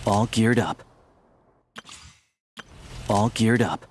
All geared up. All geared up.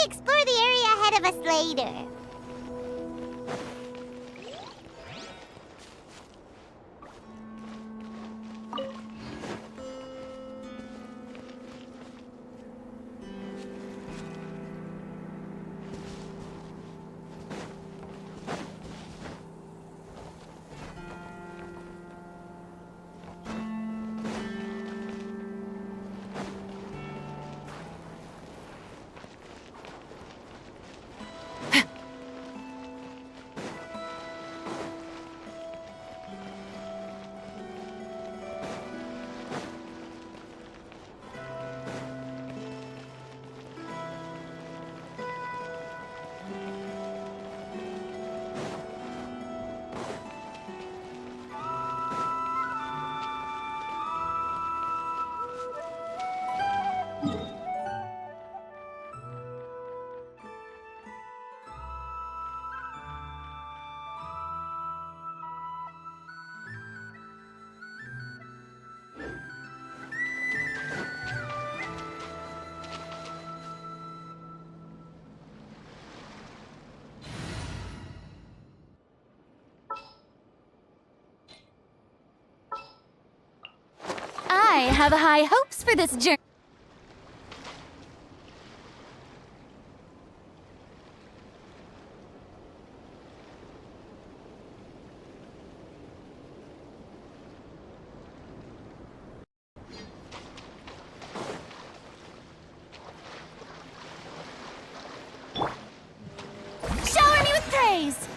Explore the area ahead of us later. have high hopes for this journey. Shower me with praise!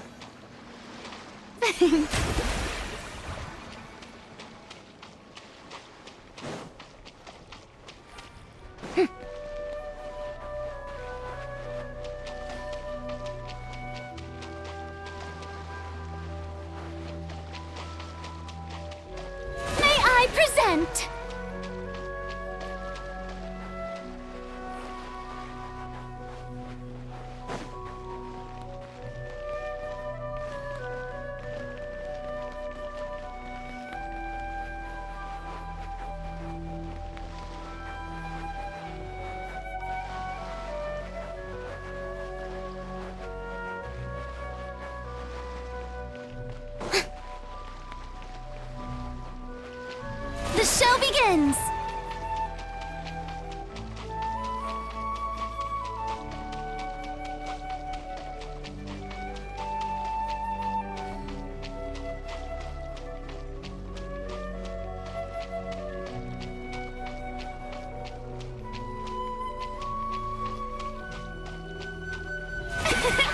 May I present? The show begins!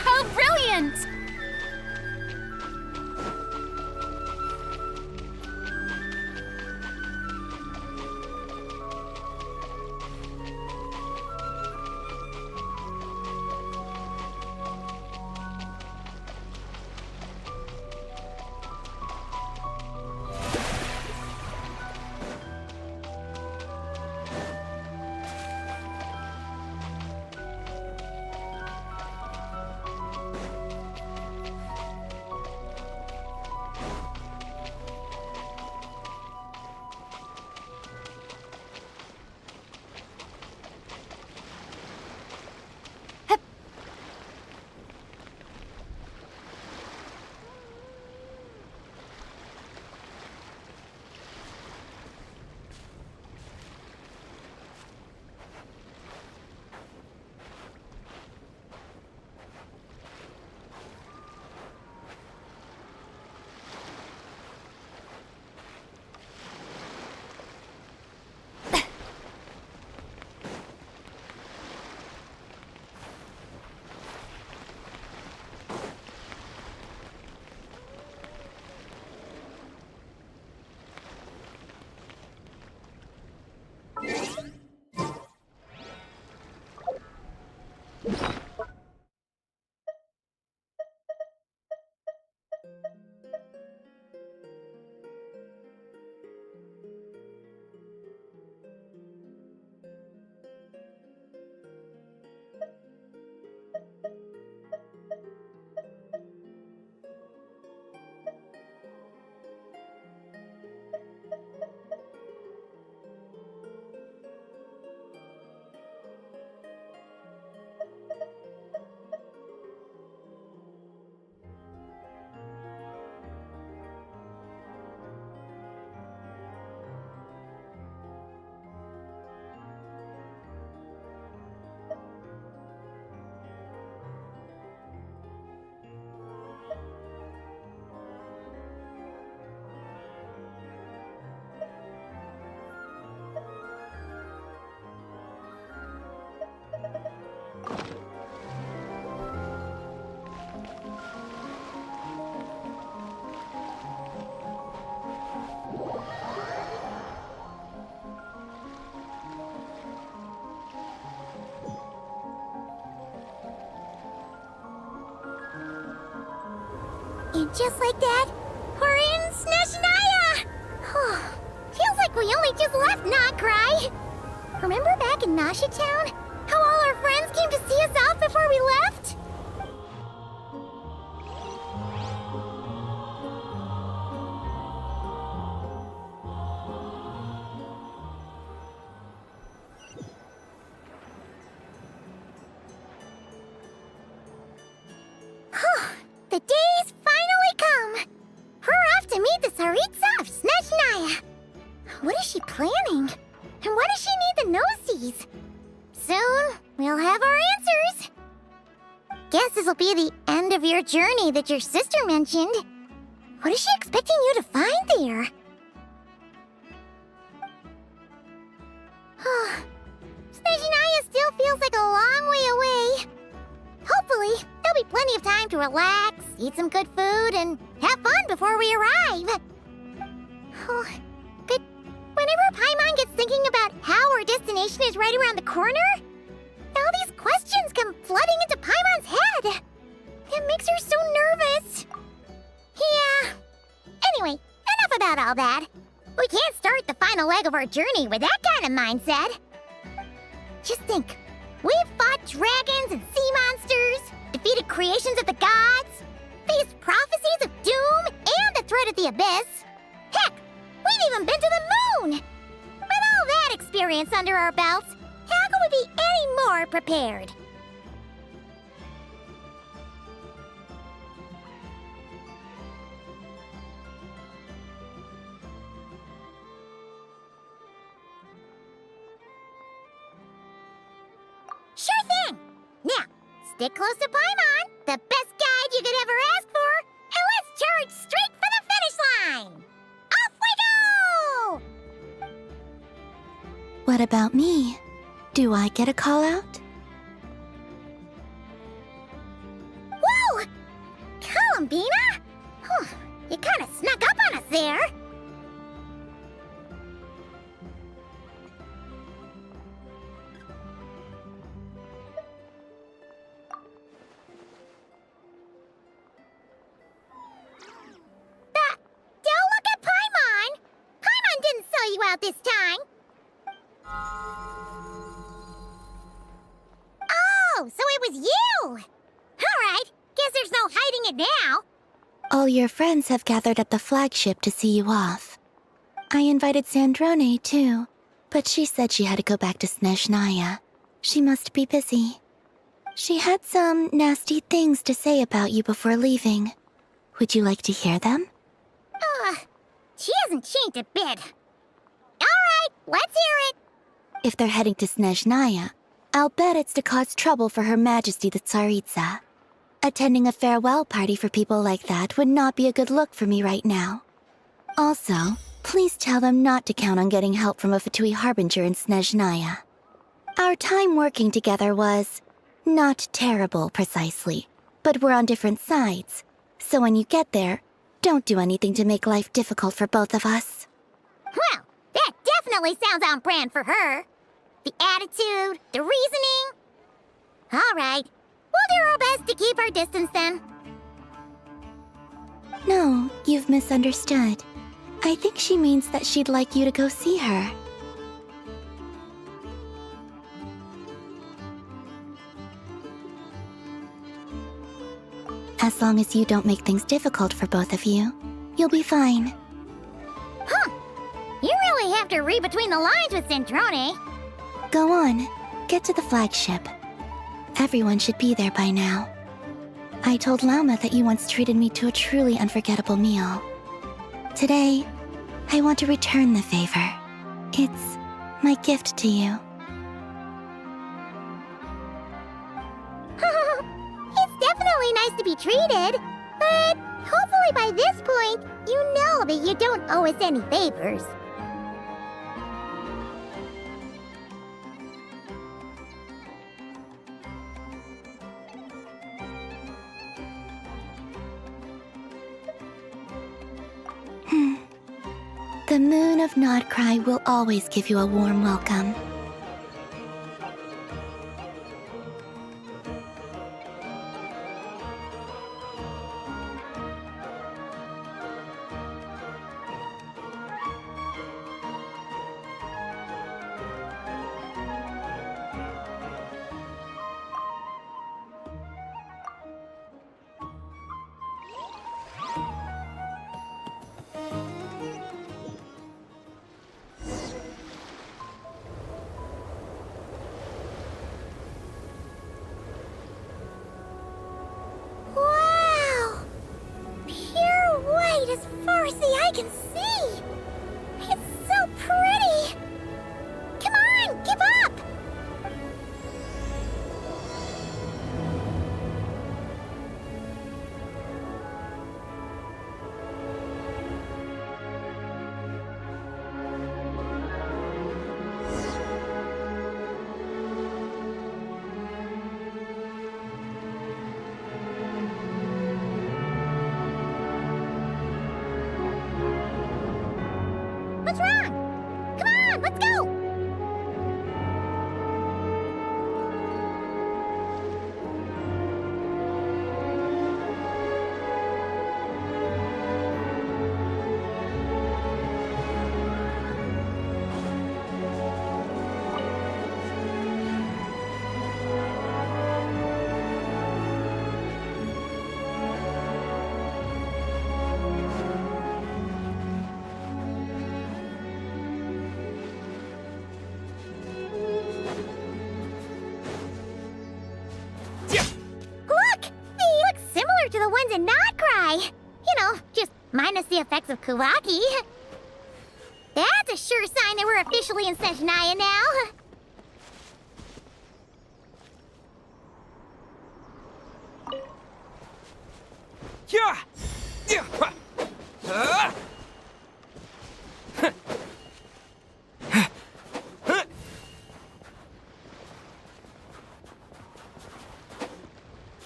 How brilliant! And just like that, we're in Snezhnaya! Feels like we only just left, not Cry. Remember back in Nasha Town? How all our friends came to see us off before we left? The day's finally come! We're off to meet the Tsaritsa of Snezhnaya! What is is she planning? And why does she need the gnosies? Soon, we'll have our answers. Guess this'll be the end of your journey that your sister mentioned. What is she expecting you to find there? Snezhnaya still feels like a long way away. Hopefully, there'll be plenty of time to relax, eat some good food, and have fun before we arrive. Oh, but whenever Paimon gets thinking about how our destination is right around the corner, all these questions come flooding into Paimon's head. It makes her so nervous. Yeah. Anyway, enough about all that. We can't start the final leg of our journey with that kind of mindset. Just think. We've fought dragons and sea monsters, defeated creations of the gods, faced prophecies of doom and the threat of the abyss. Heck, we've even been to the moon! With all that experience under our belts, how could we be any more prepared? Sure thing! Now, stick close to Paimon, the best guide you could ever ask for, and let's charge straight for the finish line! Off we go! What about me? Do I get a call out? Whoa! Columbina? You kinda snuck up on us there. Don't look at Paimon! Paimon didn't sell you out this time! Oh, so it was you! Alright, guess there's no hiding it now. All your friends have gathered at the flagship to see you off. I invited Sandrone, too, but she said she had to go back to Snezhnaya. She must be busy. She had some nasty things to say about you before leaving. Would you like to hear them? She hasn't changed a bit. Alright, let's hear it. If they're heading to Snezhnaya, I'll bet it's to cause trouble for Her Majesty the Tsaritsa. Attending a farewell party for people like that would not be a good look for me right now. Also, please tell them not to count on getting help from a Fatui Harbinger in Snezhnaya. Our time working together was not terrible, precisely, but we're on different sides. So when you get there, don't do anything to make life difficult for both of us. Well, that definitely sounds on brand for her. The attitude, the reasoning. Alright, we'll do our best to keep our distance then. No, you've misunderstood. I think she means that she'd like you to go see her. As long as you don't make things difficult for both of you, you'll be fine. Huh. You really have to read between the lines with Sandrone. Go on, get to the flagship. Everyone should be there by now. I told Lauma that you once treated me to a truly unforgettable meal. Today, I want to return the favor. It's my gift to you. It's definitely nice to be treated, but hopefully by this point, you know that you don't owe us any favors. The moon of Nodcry will always give you a warm welcome. Wow! Pure white as far as the eye can see! It's so pretty! not cry. You know, just minus the effects of Kuvaki. That's a sure sign that we're officially in Snezhnaya now. Yeah! Yeah!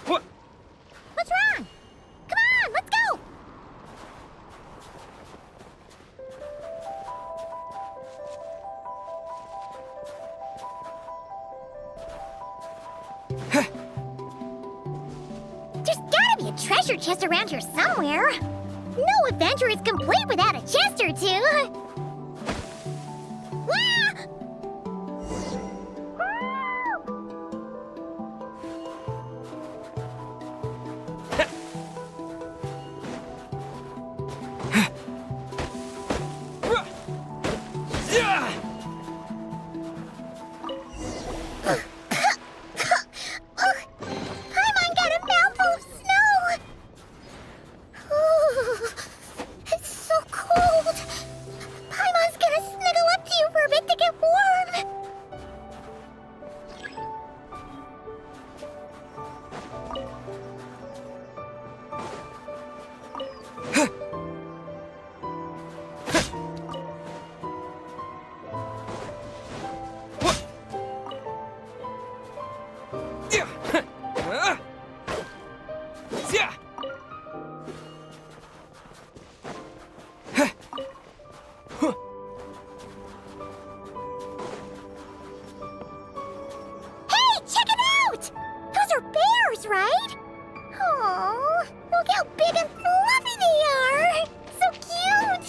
What? What's wrong? Come on, let's go! There's gotta be a treasure chest around here somewhere. No adventure is complete without a chest or two. Wah! Yeah! Paimon got a mouthful of snow! Ooh, it's so cold! Paimon's gonna snuggle up to you for a bit to get warm! Yeah! Yeah! Hey, check it out! Those are bears, right? Aww, look how big and fluffy they are! So cute!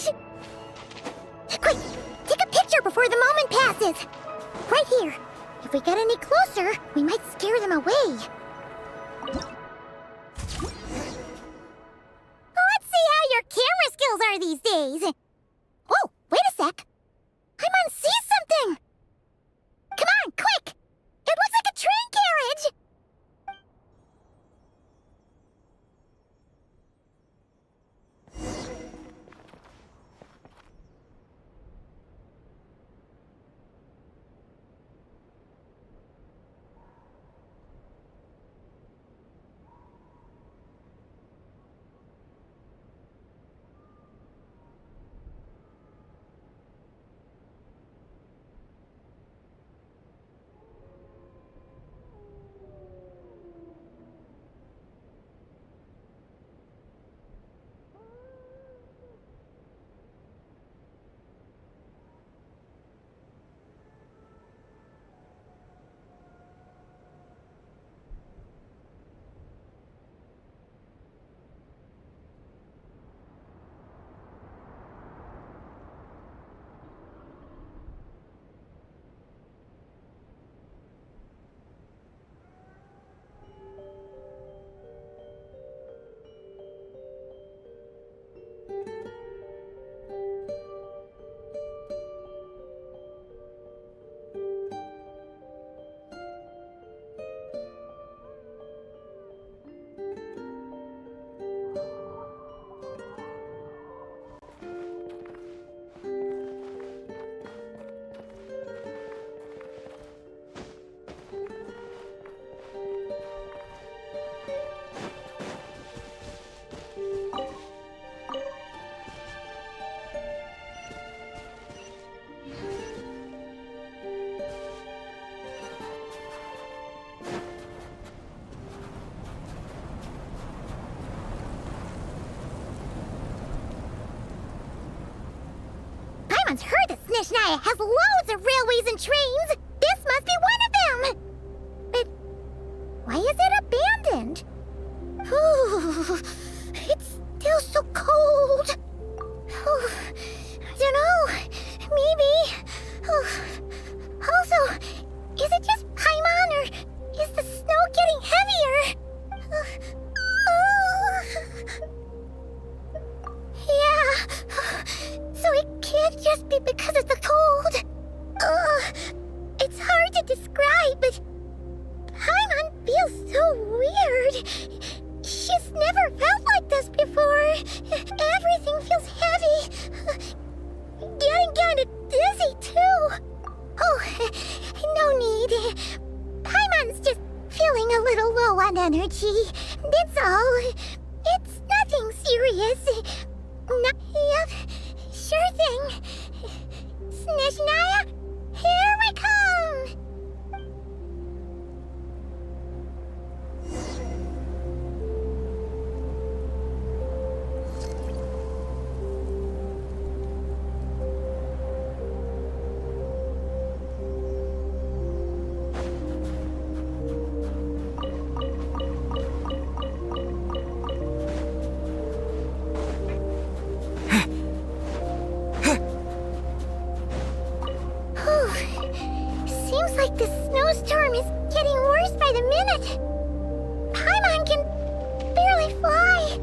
Quick, take a picture before the moment passes! Right here. If we get any closer, we might scare them away. Let's see how your camera skills are these days. Oh, wait a sec. Paimon sees something! Come on, quick! It looks like a train carriage! Paimon's heard that Snezhnaya has loads of railways and trains. This must be one of them. But why is it abandoned? Ooh, it's still so cold. Ooh, I don't know. Maybe. Ooh. Also, is it just Paimon or is the snow getting heavier? Yeah. So it can't just be because of the cold. It's hard to describe, but Paimon feels so weird. She's never felt like this serious. Yep, sure thing. Snezhnaya, here we come! Seems like the snowstorm is getting worse by the minute. Paimon can barely fly.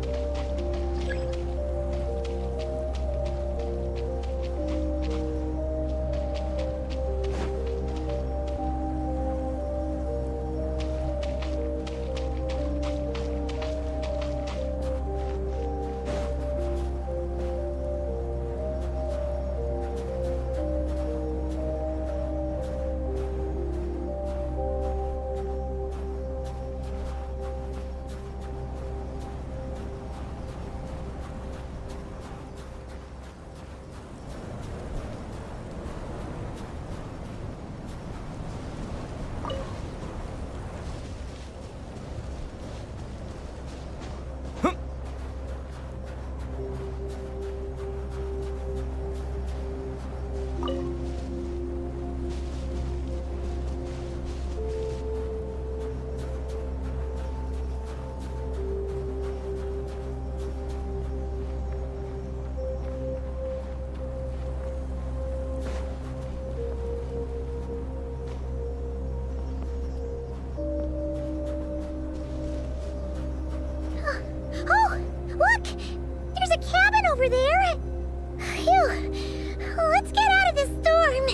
Over there? Phew! Let's get out of this storm!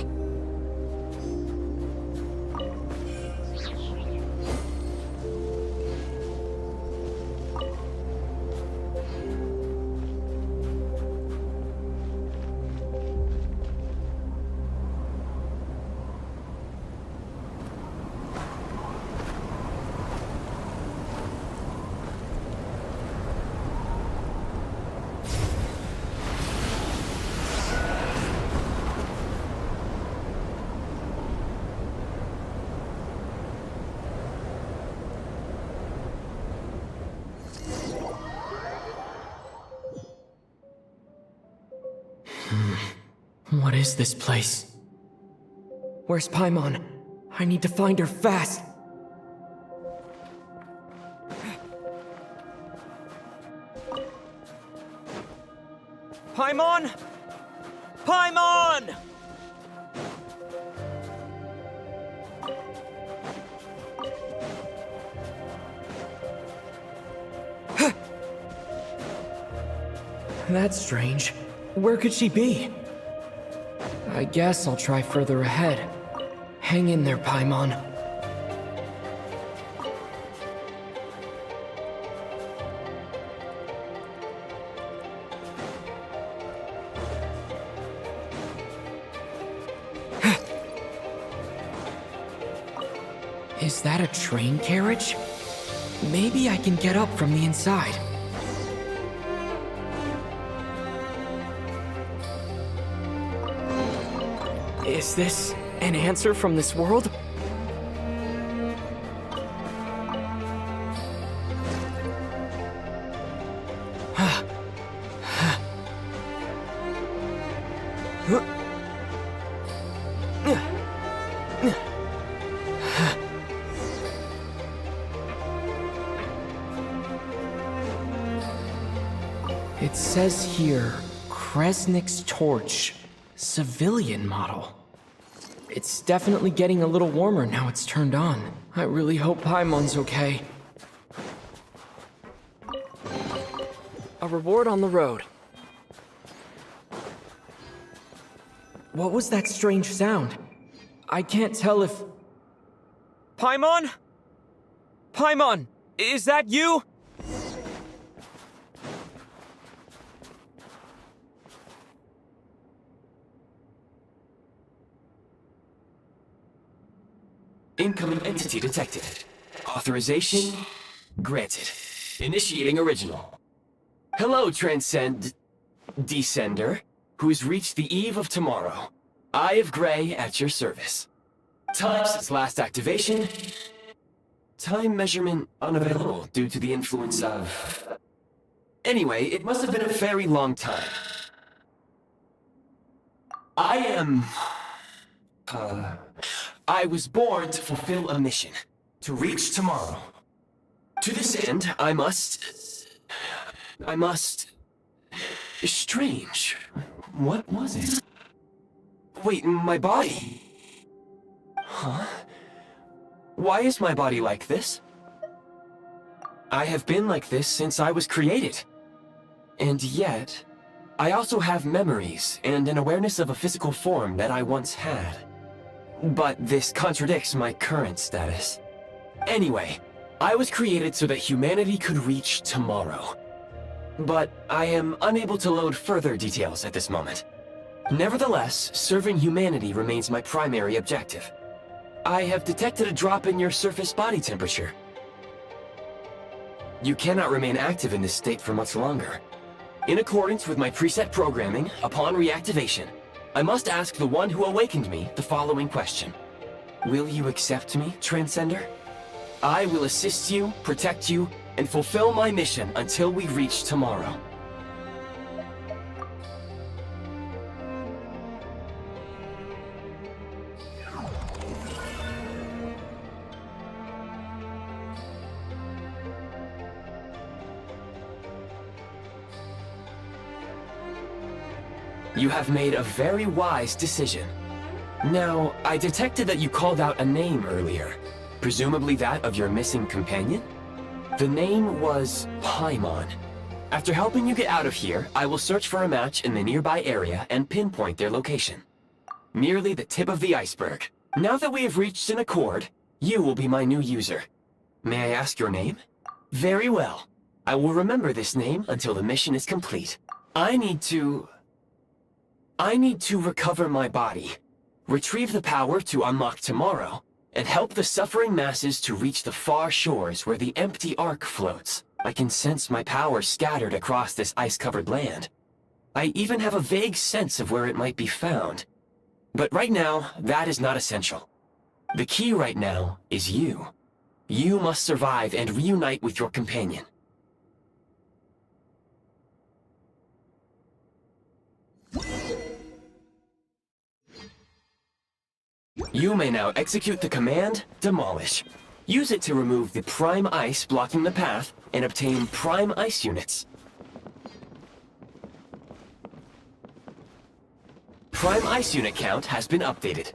What is this place? Where's Paimon? I need to find her fast! Paimon! Paimon! That's strange. Where could she be? I guess I'll try further ahead. Hang in there, Paimon. Is that a train carriage? Maybe I can get up from the inside. Is this an answer from this world? It says here, Kresnik's torch, civilian model. It's definitely getting a little warmer now it's turned on. I really hope Paimon's okay. A reward on the road. What was that strange sound? I can't tell if... Paimon? Paimon, is that you? Incoming entity detected. Authorization granted. Initiating original. Hello, Descender, who's reached the eve of tomorrow. Eye of Gray at your service. Time since last activation. Time measurement unavailable due to the influence of... Anyway, it must have been a very long time. I was born to fulfill a mission. To reach tomorrow. To this end, I must... Strange. What was it? Wait, my body? Huh? Why is my body like this? I have been like this since I was created. And yet, I also have memories and an awareness of a physical form that I once had. But this contradicts my current status. Anyway, I was created so that humanity could reach tomorrow. But I am unable to load further details at this moment. Nevertheless, serving humanity remains my primary objective. I have detected a drop in your surface body temperature. You cannot remain active in this state for much longer. In accordance with my preset programming, upon reactivation, I must ask the one who awakened me the following question. Will you accept me, Transcender? I will assist you, protect you, and fulfill my mission until we reach tomorrow. You have made a very wise decision. Now, I detected that you called out a name earlier, presumably that of your missing companion? The name was Paimon. After helping you get out of here, I will search for a match in the nearby area and pinpoint their location. Merely the tip of the iceberg. Now that we have reached an accord, you will be my new user. May I ask your name? Very well. I will remember this name until the mission is complete. I need to recover my body, retrieve the power to unlock tomorrow, and help the suffering masses to reach the far shores where the empty Ark floats. I can sense my power scattered across this ice-covered land. I even have a vague sense of where it might be found. But right now, that is not essential. The key right now is you. You must survive and reunite with your companion. You may now execute the command, Demolish. Use it to remove the Prime Ice blocking the path and obtain Prime Ice units. Prime Ice unit count has been updated.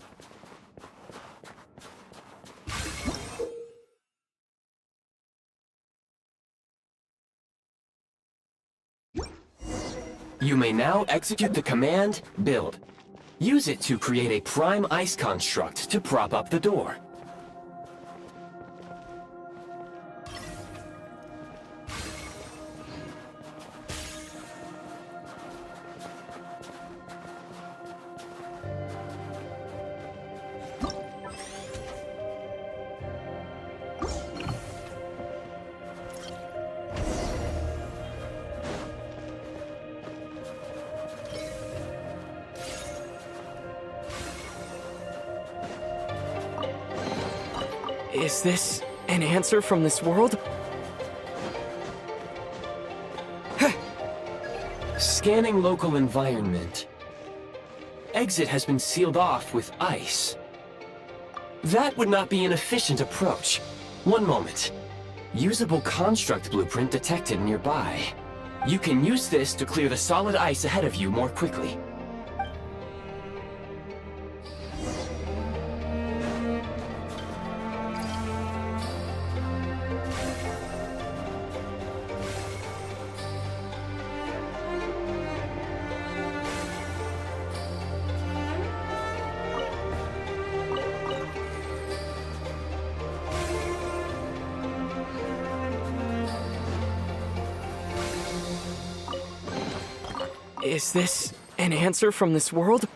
You may now execute the command, Build. Use it to create a Prime Ice construct to prop up the door. Is this an answer from this world? Scanning local environment. Exit has been sealed off with ice. That would not be an efficient approach. One moment. Usable construct blueprint detected nearby. You can use this to clear the solid ice ahead of you more quickly. Is this an answer from this world?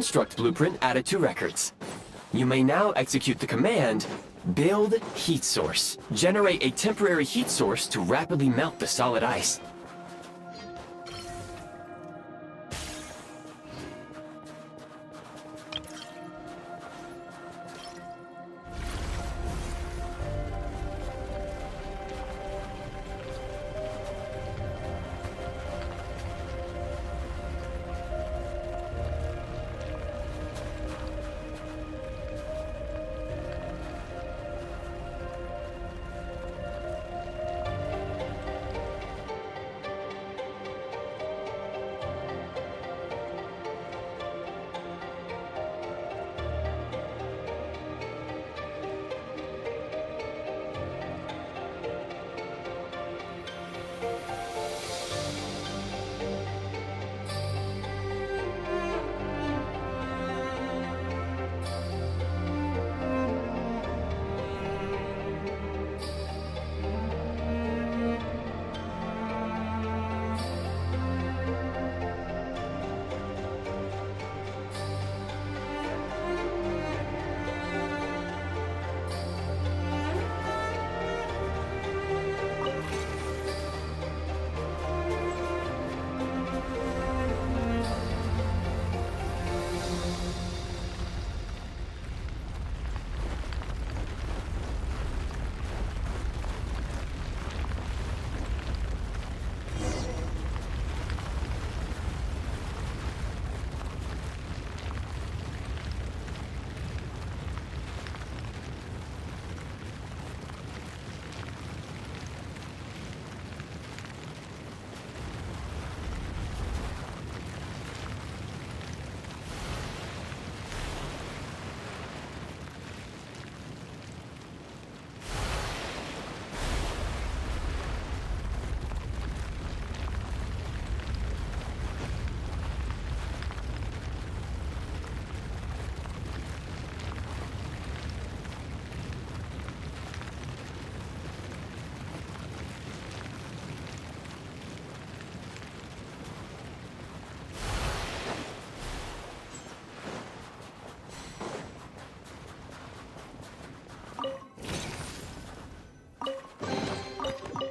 construct blueprint added to records. You may now execute the command, Build Heat Source. Generate a temporary heat source to rapidly melt the solid ice.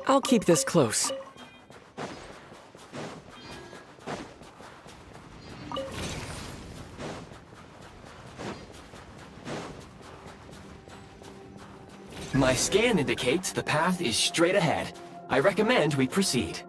I'll keep this close. My scan indicates the path is straight ahead. I recommend we proceed.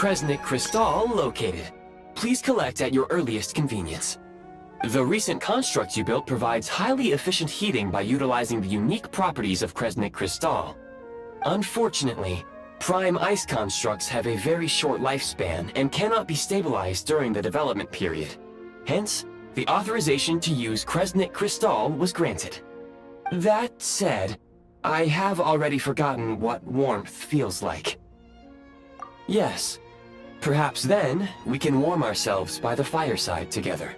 Kresnik Crystal located. Please collect at your earliest convenience. The recent construct you built provides highly efficient heating by utilizing the unique properties of Kresnik Crystal. Unfortunately, prime ice constructs have a very short lifespan and cannot be stabilized during the development period. Hence, the authorization to use Kresnik Crystal was granted. That said, I have already forgotten what warmth feels like. Yes, Perhaps then, we can warm ourselves by the fireside together.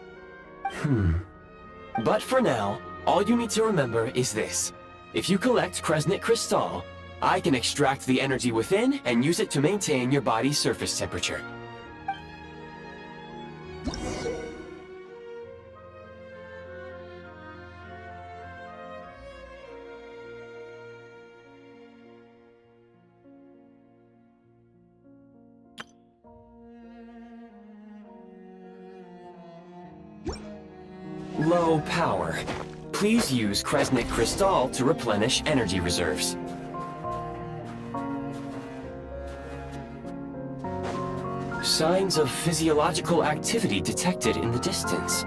But for now, all you need to remember is this. If you collect Kresnik Crystal, I can extract the energy within and use it to maintain your body's surface temperature. Low power. Please use Kresnik Crystal to replenish energy reserves. Signs of physiological activity detected in the distance.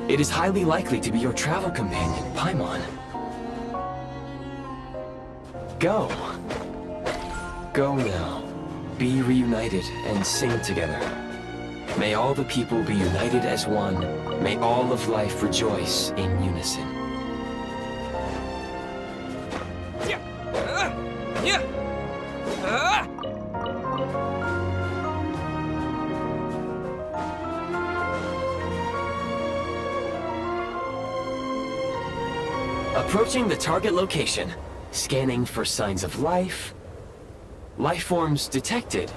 It is highly likely to be your travel companion, Paimon. Go. Go now. Be reunited and sing together. May all the people be united as one. May all of life rejoice in unison. Yeah. Yeah. Ah. Approaching the target location. Scanning for signs of life. Life forms detected.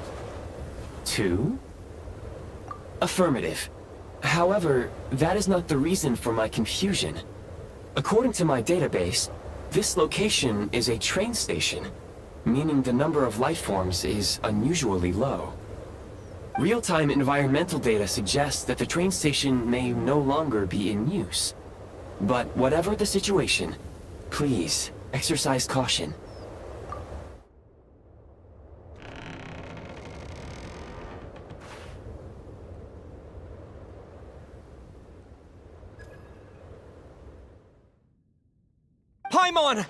2. Affirmative. However, that is not the reason for my confusion. According to my database, this location is a train station, meaning the number of life forms is unusually low. Real-time environmental data suggests that the train station may no longer be in use. But whatever the situation, please exercise caution. Paimon!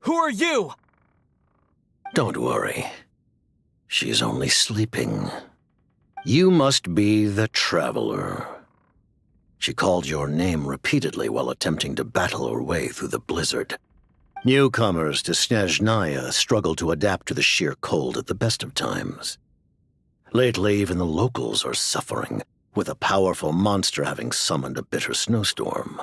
Who are you? Don't worry. She's only sleeping. You must be the Traveler. She called your name repeatedly while attempting to battle her way through the blizzard. Newcomers to Snezhnaya struggle to adapt to the sheer cold at the best of times. Lately, even the locals are suffering, with a powerful monster having summoned a bitter snowstorm.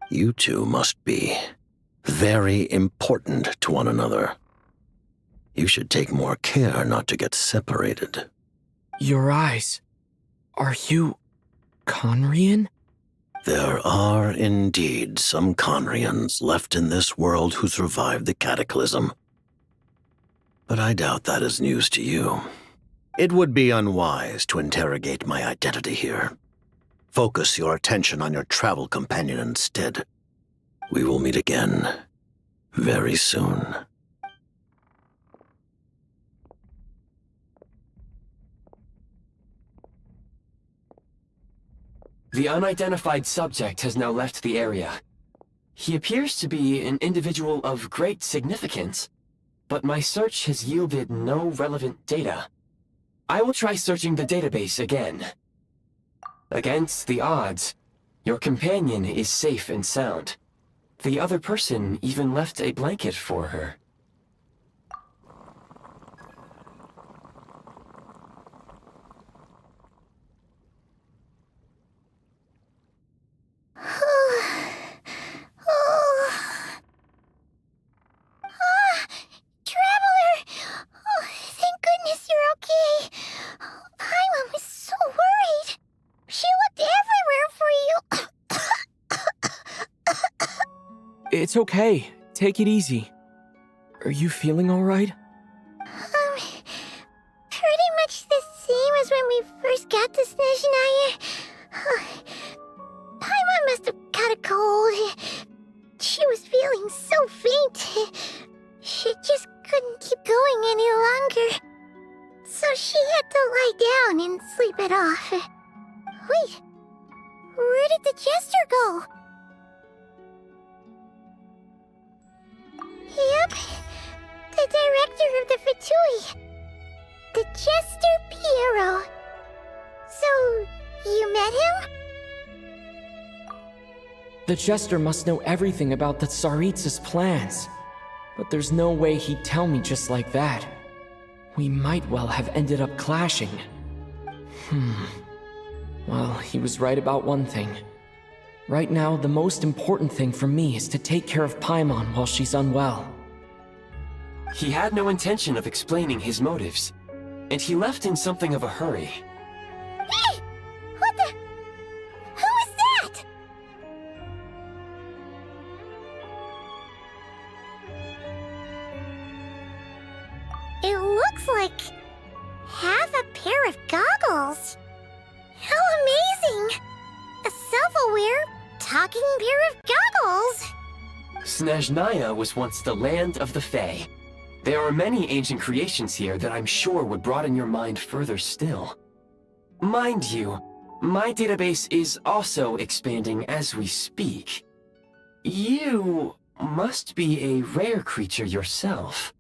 You two must be very important to one another. You should take more care not to get separated. Your eyes. Are you Conrian? There are indeed some Conrians left in this world who survived the cataclysm. But I doubt that is news to you. It would be unwise to interrogate my identity here. Focus your attention on your travel companion instead. We will meet again very soon. The unidentified subject has now left the area. He appears to be an individual of great significance, but my search has yielded no relevant data. I will try searching the database again. Against the odds, your companion is safe and sound. The other person even left a blanket for her. Traveler! Oh, thank goodness you're okay. Paimon was so worried. She looked everywhere for you. It's okay. Take it easy. Are you feeling alright? Pretty much the same as when we first got to Snezhnaya. Paimon must have caught a cold. She was feeling so faint. She just couldn't keep any longer. So she had to lie down and sleep it off. Wait, where did the jester go? Yep, the director of the Fatui. The Jester Piero. So, you met him? The Jester must know everything about the Tsaritsa's plans. But there's no way he'd tell me just like that. We might well have ended up clashing. Well, he was right about one thing. Right now, the most important thing for me is to take care of Paimon while she's unwell. He had no intention of explaining his motives, and he left in something of a hurry. Hey! What the? Who is that? It looks like half a pair of goggles. How amazing! A self-aware, talking pair of goggles! Snezhnaya was once the land of the Fae. There are many ancient creations here that I'm sure would broaden your mind further still. Mind you, my database is also expanding as we speak. You must be a rare creature yourself.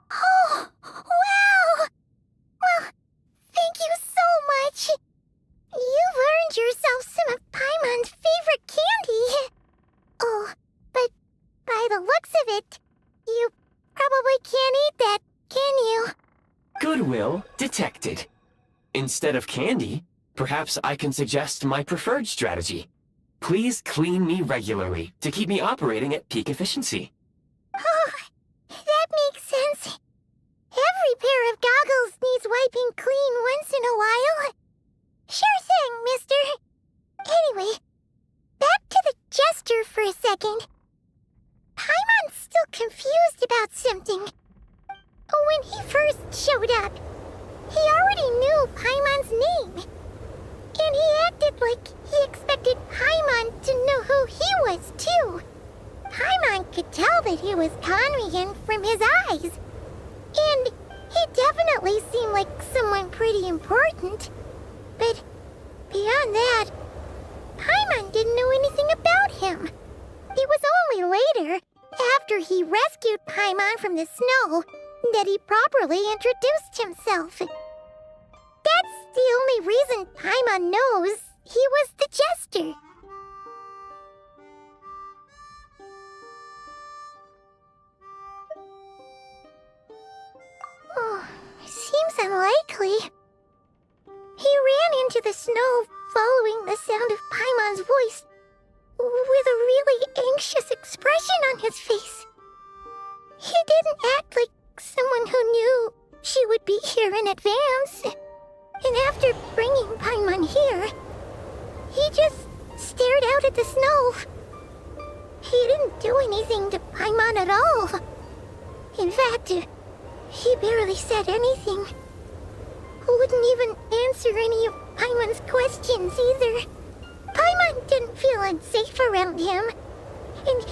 Oh, wow! Well, thank you so much. You've earned yourself some of Paimon's favorite candy. Oh, but by the looks of it, you probably can't eat that, can you? Goodwill detected. Instead of candy, perhaps I can suggest my preferred strategy. Please clean me regularly to keep me operating at peak efficiency. Oh, that makes sense. Every pair of goggles needs wiping clean once in a while. Sure thing, mister. Anyway, back to the jester for a second. Paimon's still confused about something. When he first showed up, he already knew Paimon's name. And he acted like he expected Paimon to know who he was, too. Paimon could tell that he was Conrian from his eyes. And he definitely seemed like someone pretty important. But beyond that, Paimon didn't know anything about him. It was only later, after he rescued Paimon from the snow, that he properly introduced himself. That's the only reason Paimon knows he was the jester. Oh, seems unlikely. He ran into the snow following the sound of Paimon's voice, with a really anxious expression on his face. He didn't act like someone who knew she would be here in advance. And after bringing Paimon here, he just stared out at the snow. He didn't do anything to Paimon at all. In fact, he barely said anything. Wouldn't even answer any of Paimon's questions either. Paimon didn't feel unsafe around him, and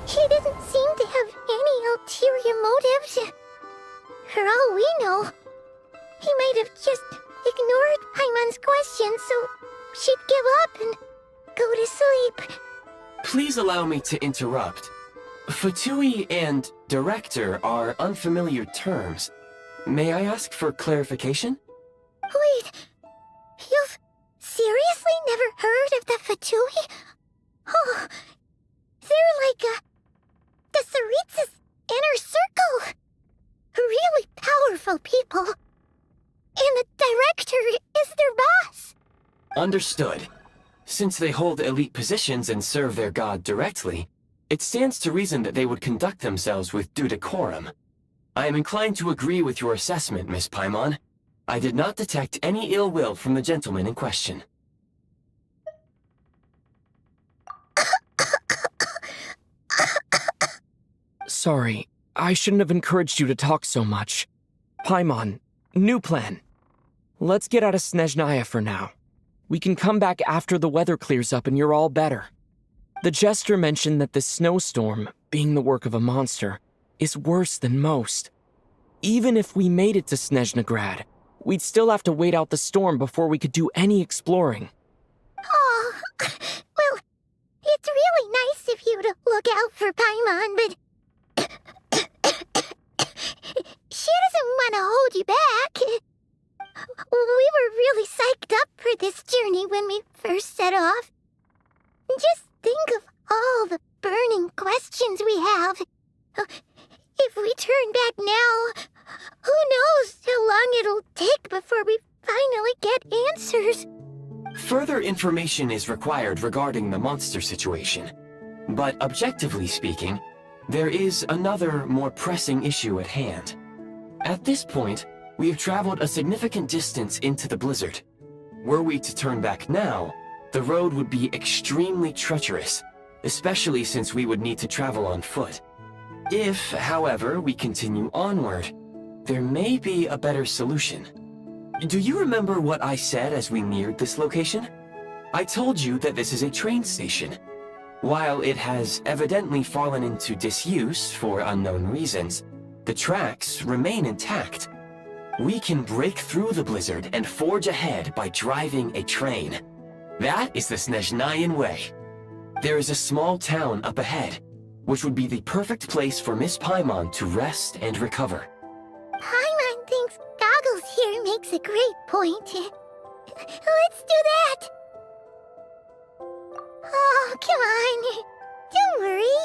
he didn't seem to have any ulterior motives. For all we know, he might have just ignored Paimon's questions so she'd give up and go to sleep. Please allow me to interrupt. Fatui and director are unfamiliar terms. May I ask for clarification? Wait, you've seriously never heard of the Fatui? Oh, they're like the Tsaritsa's inner circle. Really powerful people. And the director is their boss. Understood. Since they hold elite positions and serve their god directly, it stands to reason that they would conduct themselves with due decorum. I am inclined to agree with your assessment, Miss Paimon. I did not detect any ill will from the gentleman in question. Sorry, I shouldn't have encouraged you to talk so much. Paimon, new plan. Let's get out of Snezhnaya for now. We can come back after the weather clears up and you're all better. The jester mentioned that this snowstorm, being the work of a monster, is worse than most. Even if we made it to Snezhnegrad, we'd still have to wait out the storm before we could do any exploring. Oh, well, it's really nice of you to look out for Paimon, but she doesn't want to hold you back. We were really psyched up for this journey when we first set off. Just think of all the burning questions we have. If we turn back now, who knows how long it'll take before we finally get answers. Further information is required regarding the monster situation. But objectively speaking, there is another, more pressing issue at hand. At this point, we have traveled a significant distance into the blizzard. Were we to turn back now, the road would be extremely treacherous, especially since we would need to travel on foot. If, however, we continue onward, there may be a better solution. Do you remember what I said as we neared this location? I told you that this is a train station. While it has evidently fallen into disuse for unknown reasons, the tracks remain intact. We can break through the blizzard and forge ahead by driving a train. That is the Snezhnayan way. There is a small town up ahead, which would be the perfect place for Miss Paimon to rest and recover. Paimon thinks Goggles here makes a great point. Let's do that! Oh, come on. Don't worry.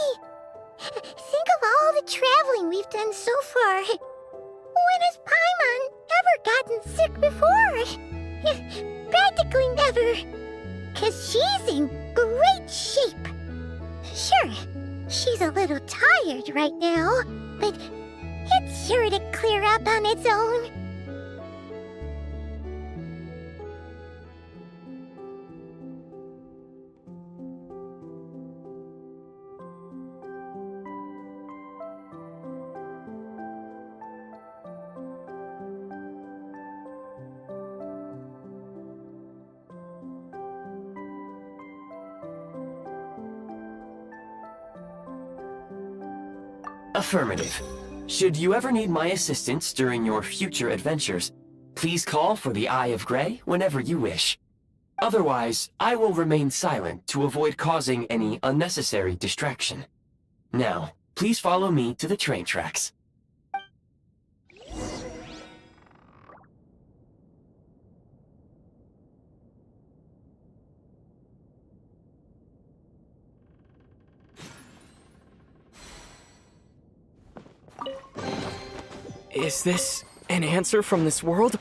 Think of all the traveling we've done so far. When has Paimon ever gotten sick before? Practically never. 'Cause she's in great shape. Sure, she's a little tired right now, but it's sure to clear up on its own. Affirmative. Should you ever need my assistance during your future adventures, please call for the Eye of Grey whenever you wish. Otherwise, I will remain silent to avoid causing any unnecessary distraction. Now, please follow me to the train tracks. Is this an answer from this world?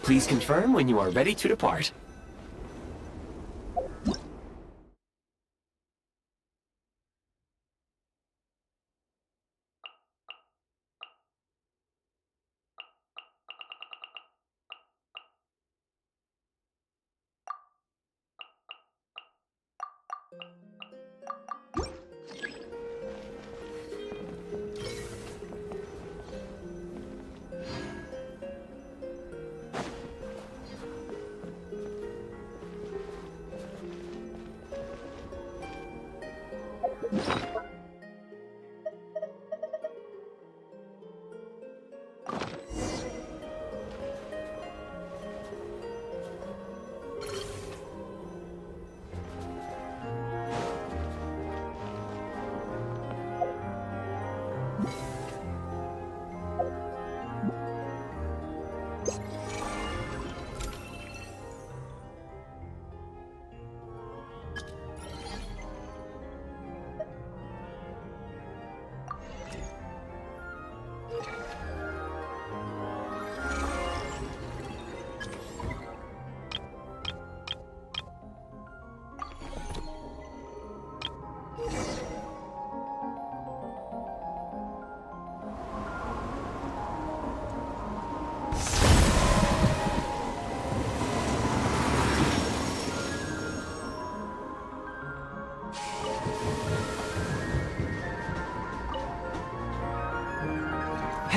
Please confirm when you are ready to depart.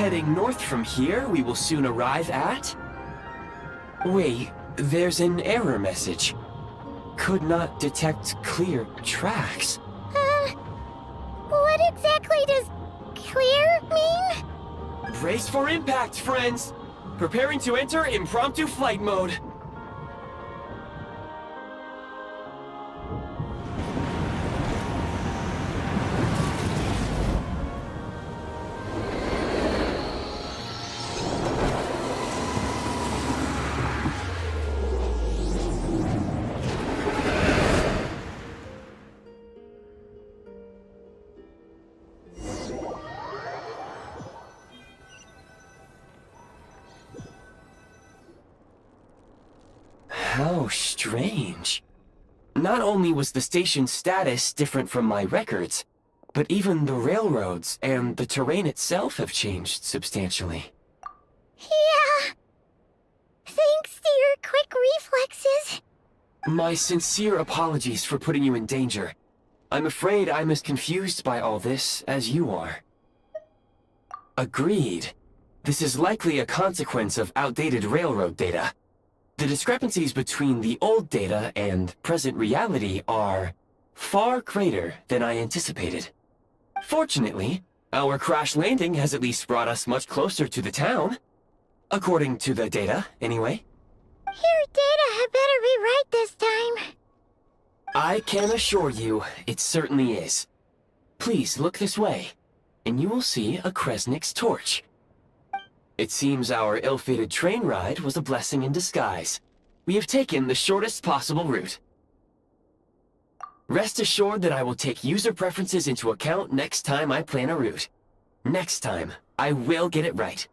Heading north from here, we will soon arrive at... Wait, there's an error message. Could not detect clear tracks. What exactly does clear mean? Brace for impact, friends! Preparing to enter impromptu flight mode. How strange. Not only was the station's status different from my records, but even the railroads and the terrain itself have changed substantially. Yeah. Thanks to your quick reflexes. My sincere apologies for putting you in danger. I'm afraid I'm as confused by all this as you are. Agreed. This is likely a consequence of outdated railroad data. The discrepancies between the old data and present reality are far greater than I anticipated. Fortunately, our crash landing has at least brought us much closer to the town. According to the data, anyway. Your data had better be right this time. I can assure you, it certainly is. Please look this way, and you will see a Kresnik's torch. It seems our ill-fated train ride was a blessing in disguise. We have taken the shortest possible route. Rest assured that I will take user preferences into account next time I plan a route. Next time, I will get it right.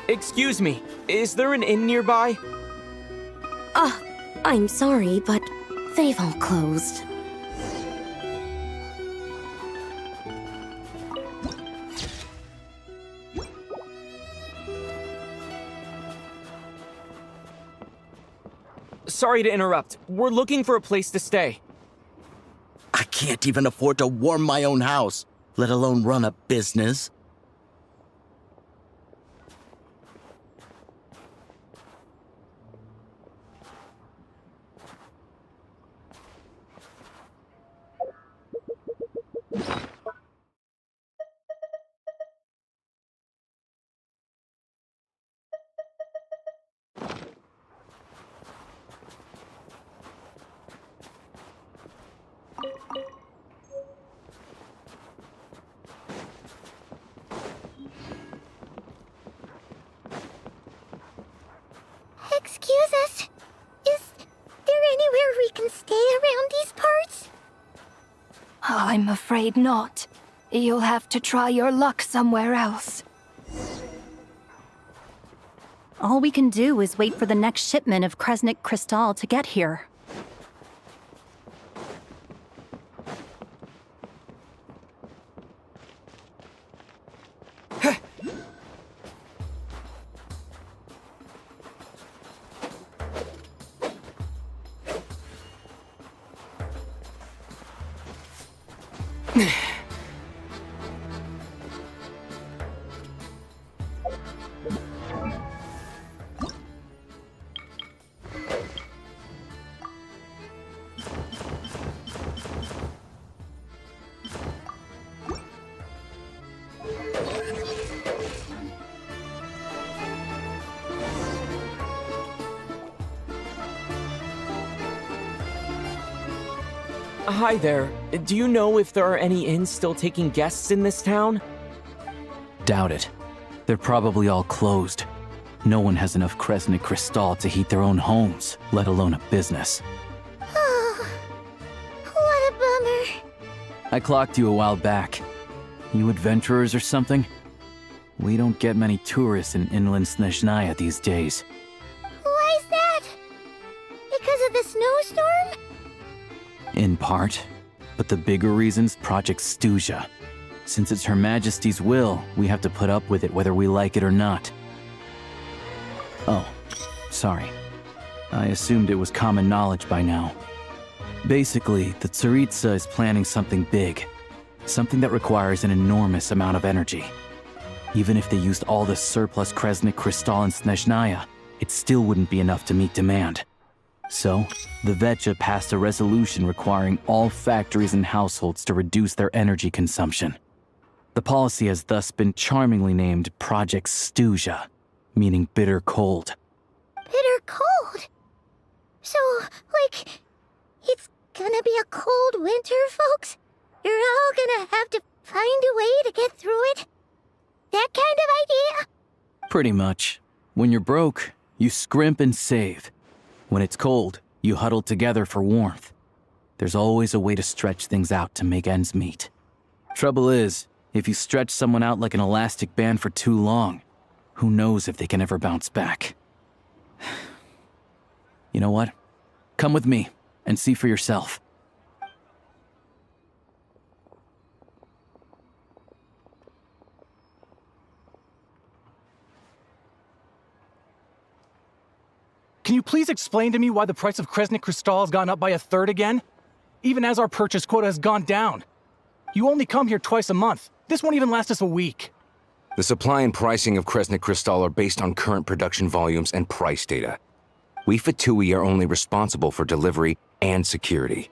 Excuse me, is there an inn nearby? I'm sorry, but they've all closed. Sorry to interrupt. We're looking for a place to stay. I can't even afford to warm my own house, let alone run a business. I'm afraid not. You'll have to try your luck somewhere else. All we can do is wait for the next shipment of Kresnik Crystal to get here. Hi there. Do you know if there are any inns still taking guests in this town? Doubt it. They're probably all closed. No one has enough Kresnik Crystal to heat their own homes, let alone a business. Oh, what a bummer. I clocked you a while back. You adventurers or something? We don't get many tourists in inland Snezhnaya these days. Why is that? Because of the snowstorm? In part. But the bigger reason's Project Stuja. Since it's Her Majesty's will, we have to put up with it whether we like it or not. Oh, sorry. I assumed it was common knowledge by now. Basically, the Tsaritsa is planning something big. Something that requires an enormous amount of energy. Even if they used all the surplus Kresnik Crystal in Snezhnaya, it still wouldn't be enough to meet demand. So, the Vecha passed a resolution requiring all factories and households to reduce their energy consumption. The policy has thus been charmingly named Project Stuja, meaning bitter cold. Bitter cold? So, like, it's gonna be a cold winter, folks? You're all gonna have to find a way to get through it? That kind of idea? Pretty much. When you're broke, you scrimp and save. When it's cold, you huddle together for warmth. There's always a way to stretch things out to make ends meet. Trouble is, if you stretch someone out like an elastic band for too long, who knows if they can ever bounce back. You know what? Come with me and see for yourself. Can you please explain to me why the price of Kresnik Crystal has gone up by 1/3 again? Even as our purchase quota has gone down. You only come here twice a month. This won't even last us a week. The supply and pricing of Kresnik Crystal are based on current production volumes and price data. We Fatui are only responsible for delivery and security.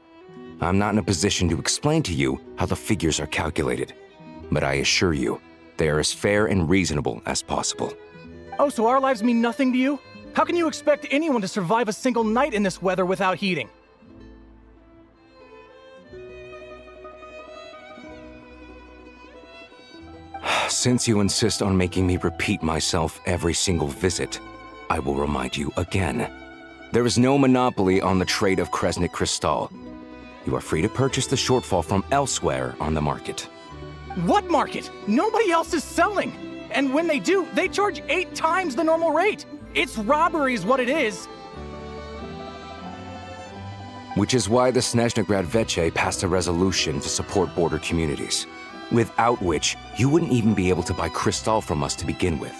I'm not in a position to explain to you how the figures are calculated, but I assure you, they are as fair and reasonable as possible. Oh, so our lives mean nothing to you? How can you expect anyone to survive a single night in this weather without heating? Since you insist on making me repeat myself every single visit, I will remind you again. There is no monopoly on the trade of Kresnik Crystal. You are free to purchase the shortfall from elsewhere on the market. What market? Nobody else is selling! And when they do, they charge 8 times the normal rate! It's robbery is what it is! Which is why the Snezhnegrad Veche passed a resolution to support border communities, without which you wouldn't even be able to buy crystal from us to begin with.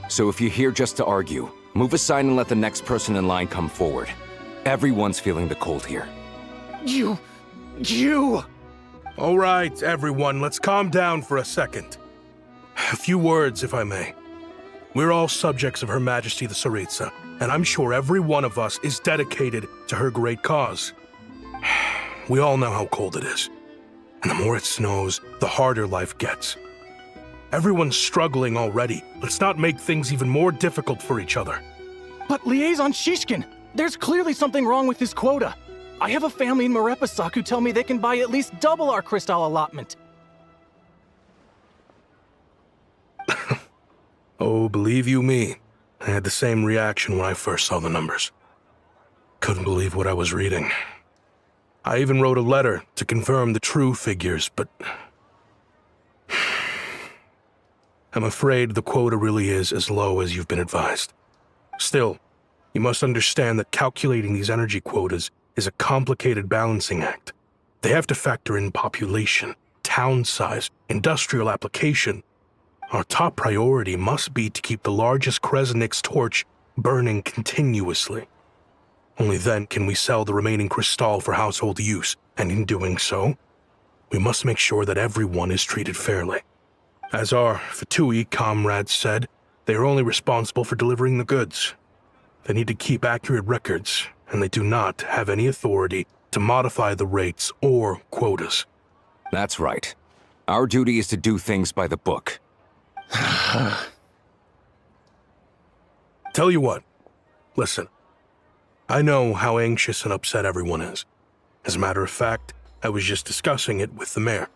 So if you're here just to argue, move aside and let the next person in line come forward. Everyone's feeling the cold here. You... All right, everyone, let's calm down for a second. A few words, if I may. We're all subjects of Her Majesty the Tsaritsa, and I'm sure every one of us is dedicated to her great cause. We all know how cold it is. And the more it snows, the harder life gets. Everyone's struggling already. Let's not make things even more difficult for each other. But Liaison Shishkin, there's clearly something wrong with this quota. I have a family in Marepasak who tell me they can buy at least double our crystal allotment. Oh, believe you me, I had the same reaction when I first saw the numbers. Couldn't believe what I was reading. I even wrote a letter to confirm the true figures, but I'm afraid the quota really is as low as you've been advised. Still, you must understand that calculating these energy quotas is a complicated balancing act. They have to factor in population, town size, industrial application. Our top priority must be to keep the largest Kresnik's torch burning continuously. Only then can we sell the remaining crystal for household use, and in doing so, we must make sure that everyone is treated fairly. As our Fatui comrades said, they are only responsible for delivering the goods. They need to keep accurate records, and they do not have any authority to modify the rates or quotas. That's right. Our duty is to do things by the book. Tell you what, listen. I know how anxious and upset everyone is. As a matter of fact, I was just discussing it with the mayor.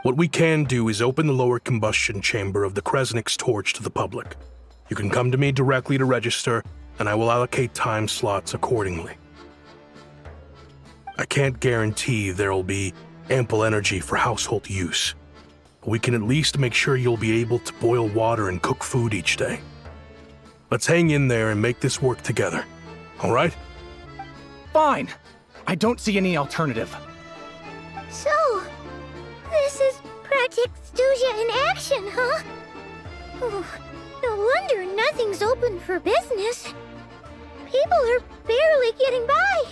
What we can do is open the lower combustion chamber of the Kresnik's torch to the public. You can come to me directly to register, and I will allocate time slots accordingly. I can't guarantee there'll be ample energy for household use. We can at least make sure you'll be able to boil water and cook food each day. Let's hang in there and make this work together, all right? Fine. I don't see any alternative. So, this is Project Stuja in action, huh? Oh, no wonder nothing's open for business. People are barely getting by.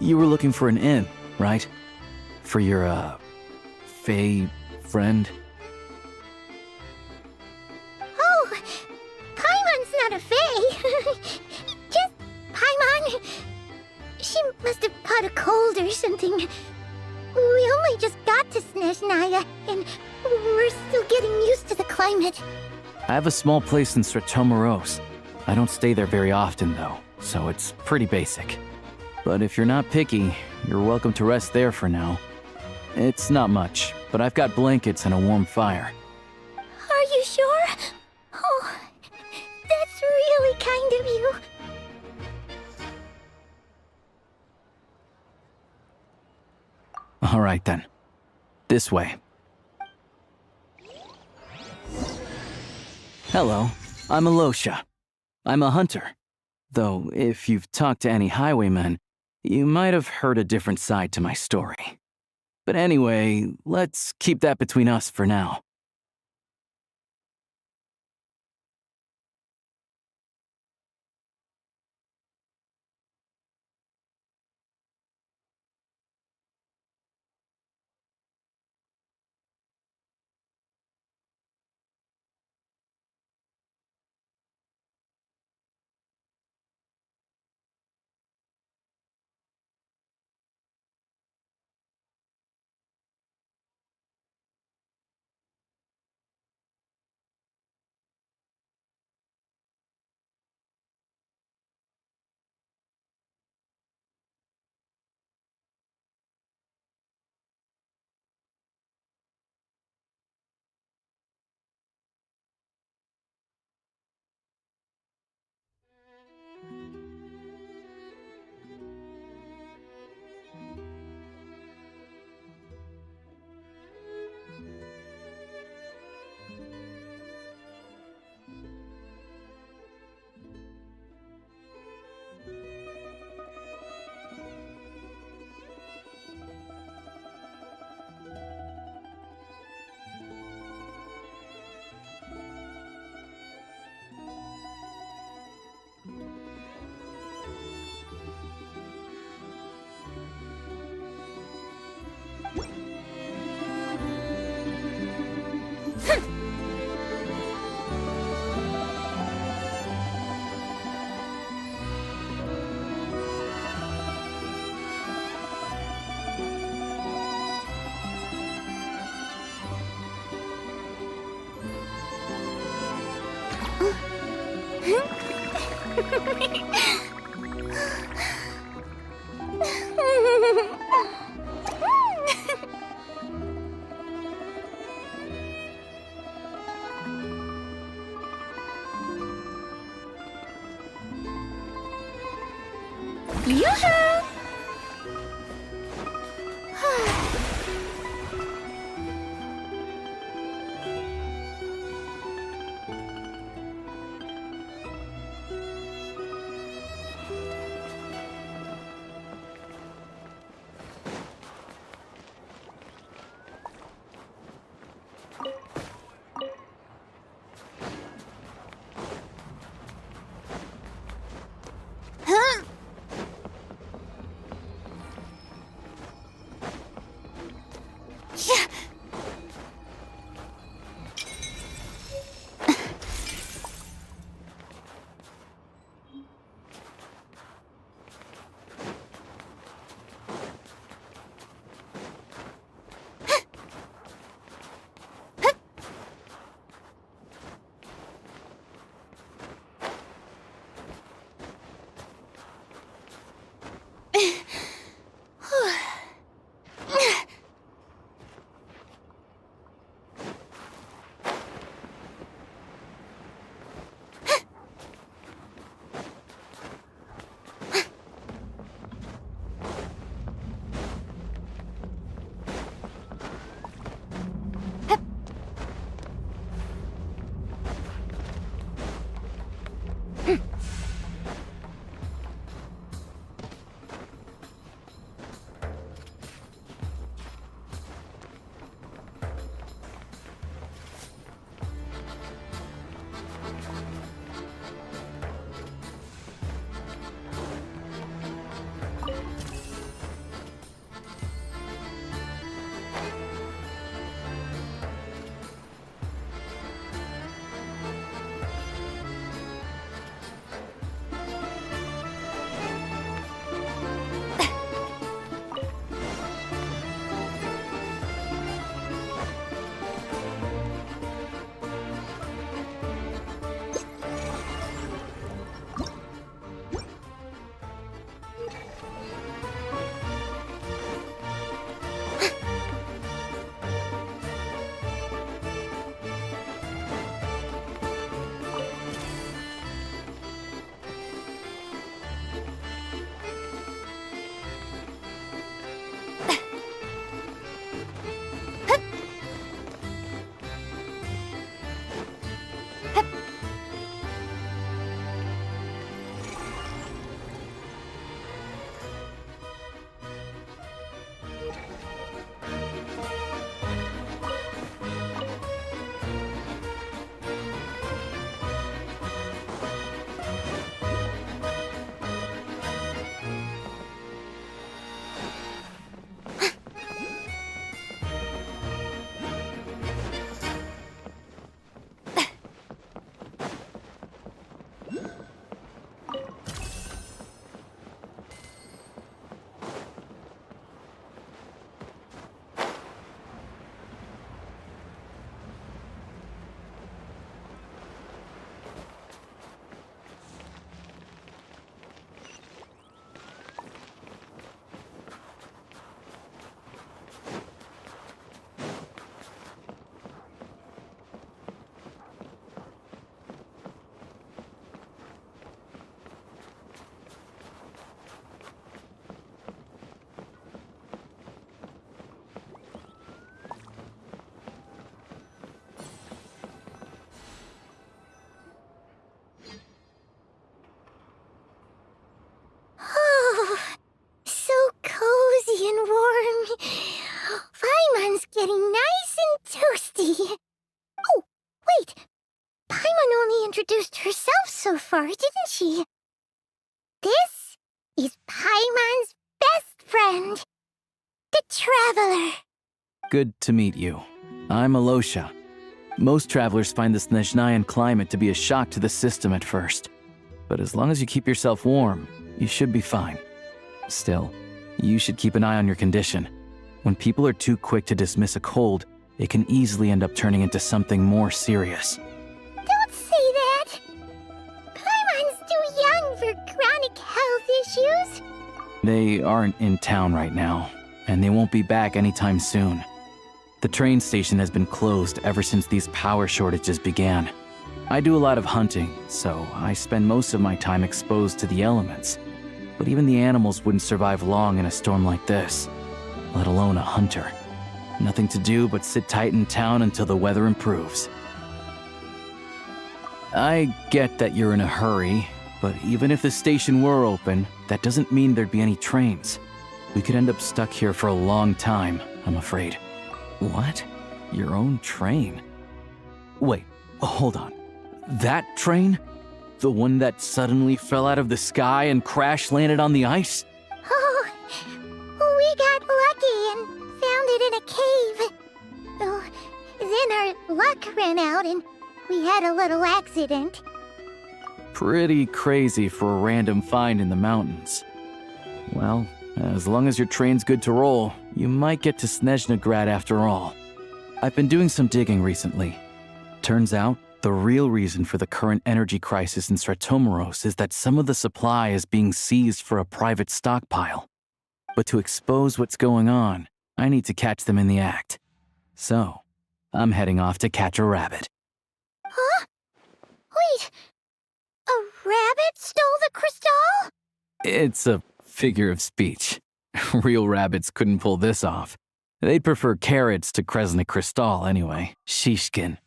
You were looking for an inn, right? For your, Fae friend? Oh, Paimon's not a fae. Just Paimon. She must have caught a cold or something. We only just got to Snezhnaya, and we're still getting used to the climate. I have a small place in Stratomaros. I don't stay there very often, though, so it's pretty basic. But if you're not picky, you're welcome to rest there for now. It's not much, but I've got blankets and a warm fire. Are you sure? Oh, that's really kind of you. All right, then. This way. Hello, I'm Alosha. I'm a hunter. Though, if you've talked to any highwaymen, you might have heard a different side to my story. But anyway, let's keep that between us for now. Yoo-hoo! Paimon's getting nice and toasty. Oh, wait. Paimon only introduced herself so far, didn't she? This is Paimon's best friend, the Traveler. Good to meet you. I'm Alosha. Most travelers find the Snezhnayan climate to be a shock to the system at first. But as long as you keep yourself warm, you should be fine. Still, you should keep an eye on your condition. When people are too quick to dismiss a cold, it can easily end up turning into something more serious. Don't say that! Paimon's too young for chronic health issues. They aren't in town right now, and they won't be back anytime soon. The train station has been closed ever since these power shortages began. I do a lot of hunting, so I spend most of my time exposed to the elements. but even the animals wouldn't survive long in a storm like this, let alone a hunter. Nothing to do but sit tight in town until the weather improves. I get that you're in a hurry, but even if the station were open, that doesn't mean there'd be any trains. We could end up stuck here for a long time, I'm afraid. What? Your own train? Wait, hold on. That train? The one that suddenly fell out of the sky and crash-landed on the ice? Oh, we got lucky and found it in a cave. Oh, then our luck ran out and we had a little accident. Pretty crazy for a random find in the mountains. Well, as long as your train's good to roll, you might get to Snezhnograd after all. I've been doing some digging recently. Turns out, the real reason for the current energy crisis in Stratomeros is that some of the supply is being seized for a private stockpile. But to expose what's going on, I need to catch them in the act. So, I'm heading off to catch a rabbit. Huh? Wait, a rabbit stole the crystal? It's a figure of speech. Real rabbits couldn't pull this off. They'd prefer carrots to Kresnik Crystal anyway. Shishkin.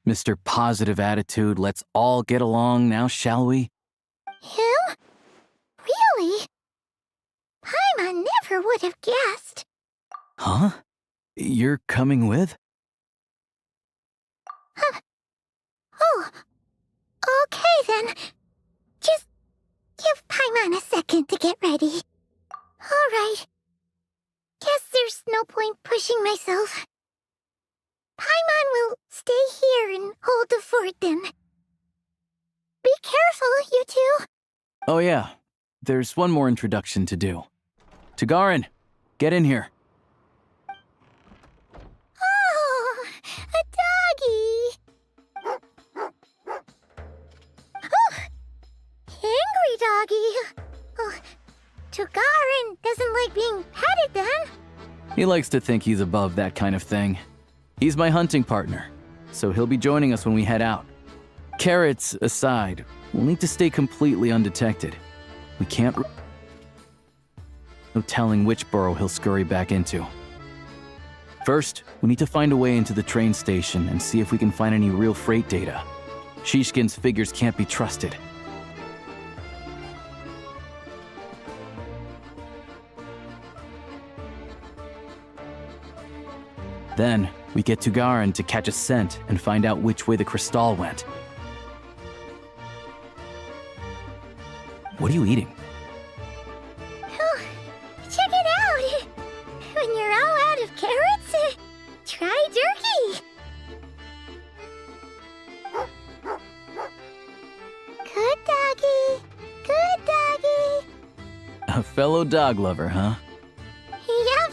Mr. Positive Attitude, let's all get along now, shall we? Him? Really? Paimon never would have guessed. Huh? You're coming with? Huh. Oh, okay then. Just give Paimon a second to get ready. All right. Guess there's no point pushing myself. Paimon will stay here and hold the fort then. Be careful, you two. Oh yeah, there's one more introduction to do. Tagarin, get in here. Oh, a doggy. Oh, angry doggy. Oh, Tagarin doesn't like being petted then. He likes to think he's above that kind of thing. He's my hunting partner, so he'll be joining us when we head out. Carrots aside, we'll need to stay completely undetected. We can't... No telling which burrow he'll scurry back into. First, we need to find a way into the train station and see if we can find any real freight data. Shishkin's figures can't be trusted. Then, we get to Garin to catch a scent and find out which way the crystal went. What are you eating? Oh, check it out. When you're all out of carrots, try jerky. Good doggy. Good doggy. A fellow dog lover, huh? Yep.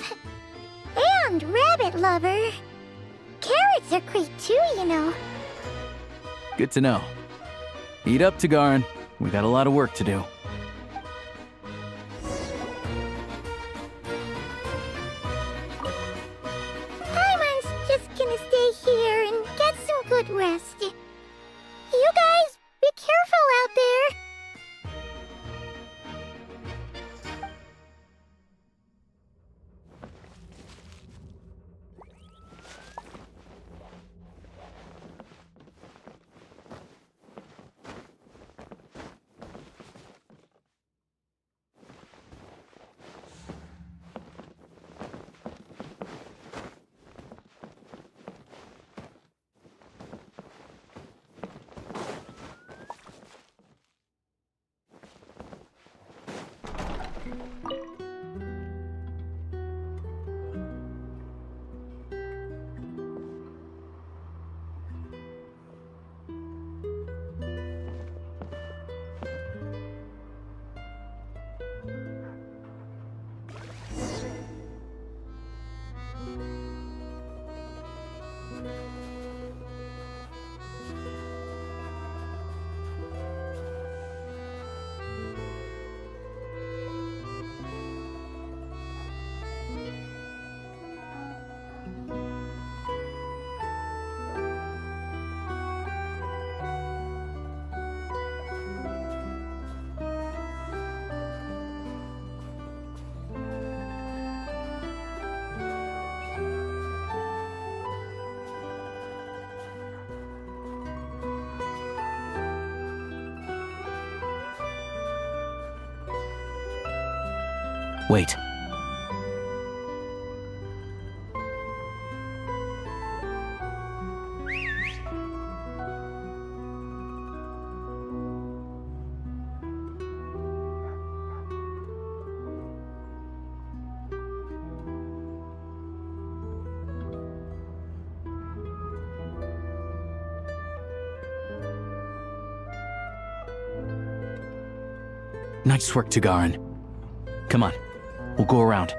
And rabbit lover. Carrots are great too, you know. Good to know. Eat up, Tagarin. We got a lot of work to do. Paimon's just gonna stay here and get some good rest. You guys, be careful out there. Wait. Nice work, Tagarin. Come on, we'll go around.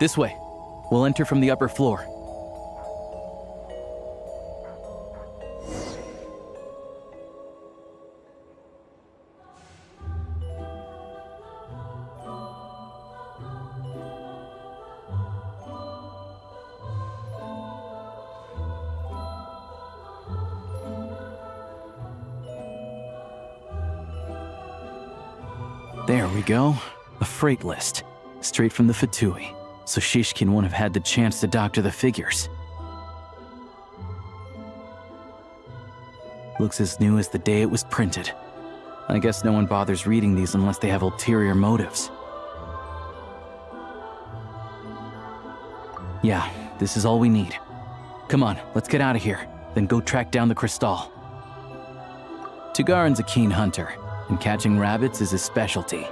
This way. We'll enter from the upper floor. There we go. A freight list. Straight from the Fatui. So Shishkin won't have had the chance to doctor the figures. Looks as new as the day it was printed. I guess no one bothers reading these unless they have ulterior motives. Yeah, this is all we need. Come on, let's get out of here, then go track down the Crystal. Tagarin's a keen hunter, and catching rabbits is his specialty.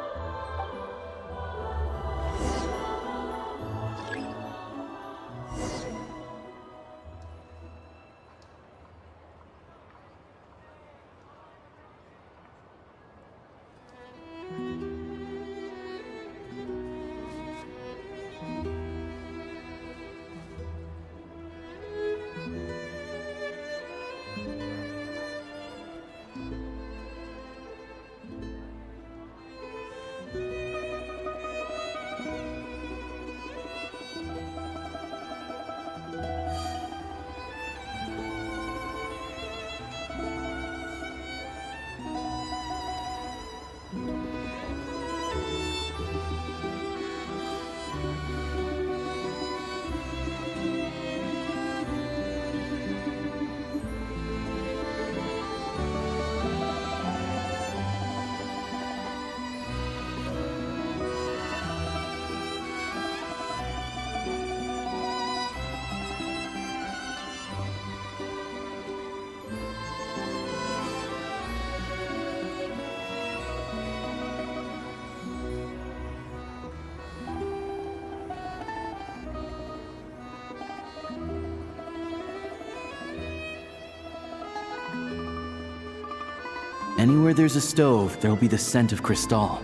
Anywhere there's a stove, there'll be the scent of Cristal.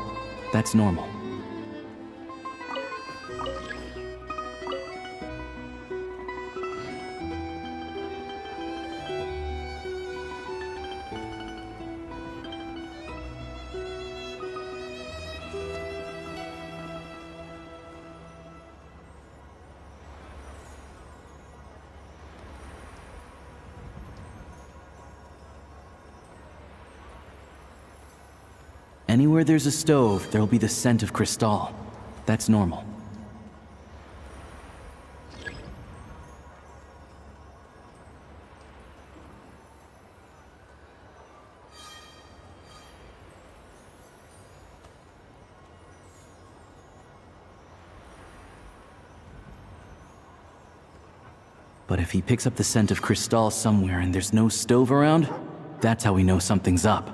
That's normal. Anywhere there's a stove, there'll be the scent of Cristal. That's normal. But if he picks up the scent of Cristal somewhere and there's no stove around, that's how we know something's up.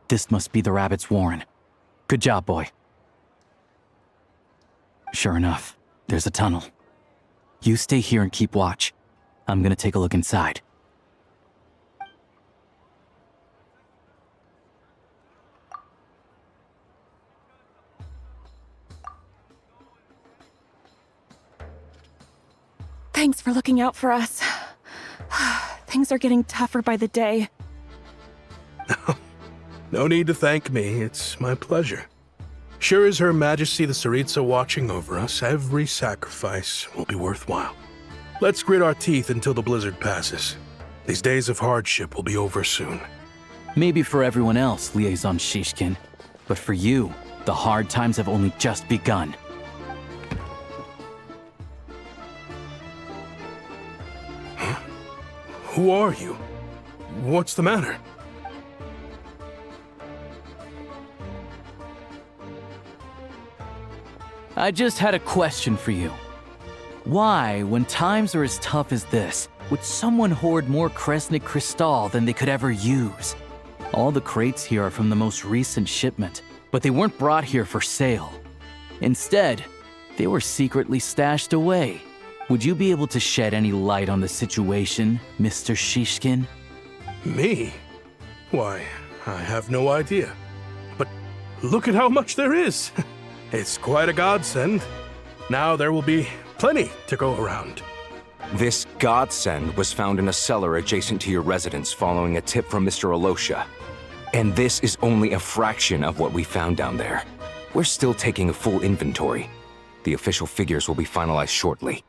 This must be the rabbit's warren. Good job, boy. Sure enough, there's a tunnel. You stay here and keep watch. I'm gonna take a look inside. Thanks for looking out for us. Things are getting tougher by the day. No need to thank me, it's my pleasure. Sure as Her Majesty the Tsaritsa watching over us, every sacrifice will be worthwhile. Let's grit our teeth until the blizzard passes. These days of hardship will be over soon. Maybe for everyone else, Liaison Shishkin, but for you, the hard times have only just begun. Huh? Who are you? What's the matter? I just had a question for you. Why, when times are as tough as this, would someone hoard more Kresnik Cristal than they could ever use? All the crates here are from the most recent shipment, but they weren't brought here for sale. Instead, they were secretly stashed away. Would you be able to shed any light on the situation, Mr. Shishkin? Me? Why, I have no idea. But look at how much there is! It's quite a godsend. Now there will be plenty to go around. This godsend was found in a cellar adjacent to your residence following a tip from Mr. Alosha. And this is only a fraction of what we found down there. We're still taking a full inventory. The official figures will be finalized shortly.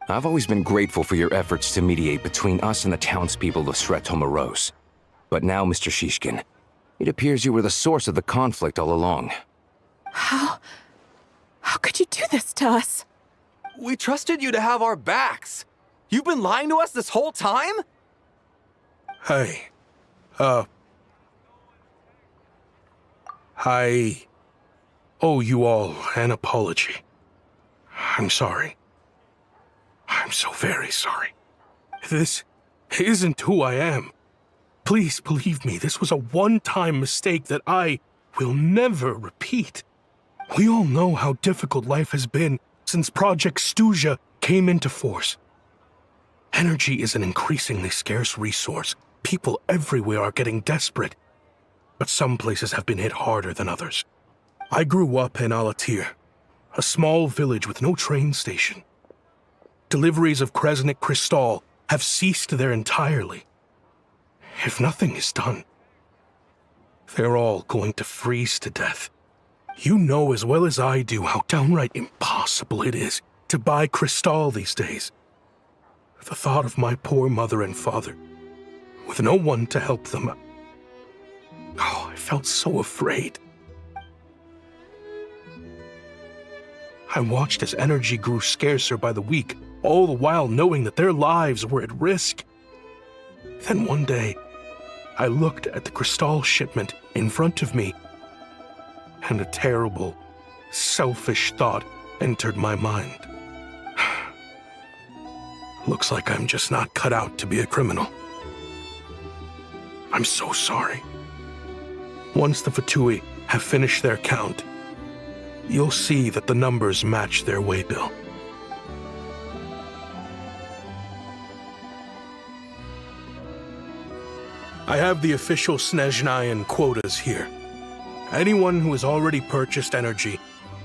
I've always been grateful for your efforts to mediate between us and the townspeople of Sretomaros. But now, Mr. Shishkin, it appears you were the source of the conflict all along. How could you do this to us? We trusted you to have our backs. You've been lying to us this whole time? Hey, I owe you all an apology. I'm sorry. I'm so very sorry. This isn't who I am. Please believe me, this was a one-time mistake that I will never repeat. We all know how difficult life has been since Project Stuja came into force. Energy is an increasingly scarce resource. People everywhere are getting desperate, but some places have been hit harder than others. I grew up in Alatir, a small village with no train station. Deliveries of Kresnik Cristal have ceased there entirely. If nothing is done, they're all going to freeze to death. You know as well as I do how downright impossible it is to buy Cristal these days. The thought of my poor mother and father, with no one to help them, I felt so afraid. I watched as energy grew scarcer by the week, all the while knowing that their lives were at risk. Then one day, I looked at the Cristal shipment in front of me, and a terrible, selfish thought entered my mind. Looks like I'm just not cut out to be a criminal. I'm so sorry. Once the Fatui have finished their count, you'll see that the numbers match their waybill. I have the official Snezhnayan quotas here. Anyone who has already purchased energy,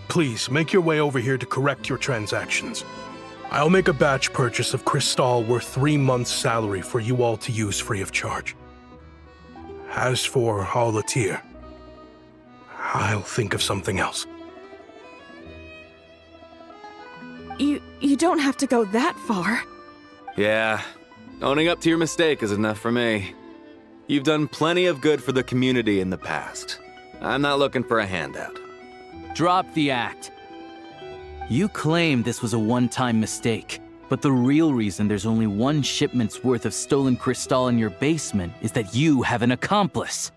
please make your way over here to correct your transactions. I'll make a batch purchase of crystal worth 3 months' salary for you all to use free of charge. As for Alatir, I'll think of something else. You don't have to go that far. Yeah, owning up to your mistake is enough for me. You've done plenty of good for the community in the past. I'm not looking for a handout. Drop the act. You claim this was a one-time mistake, but the real reason there's only 1 shipment's worth of stolen crystal in your basement is that you have an accomplice.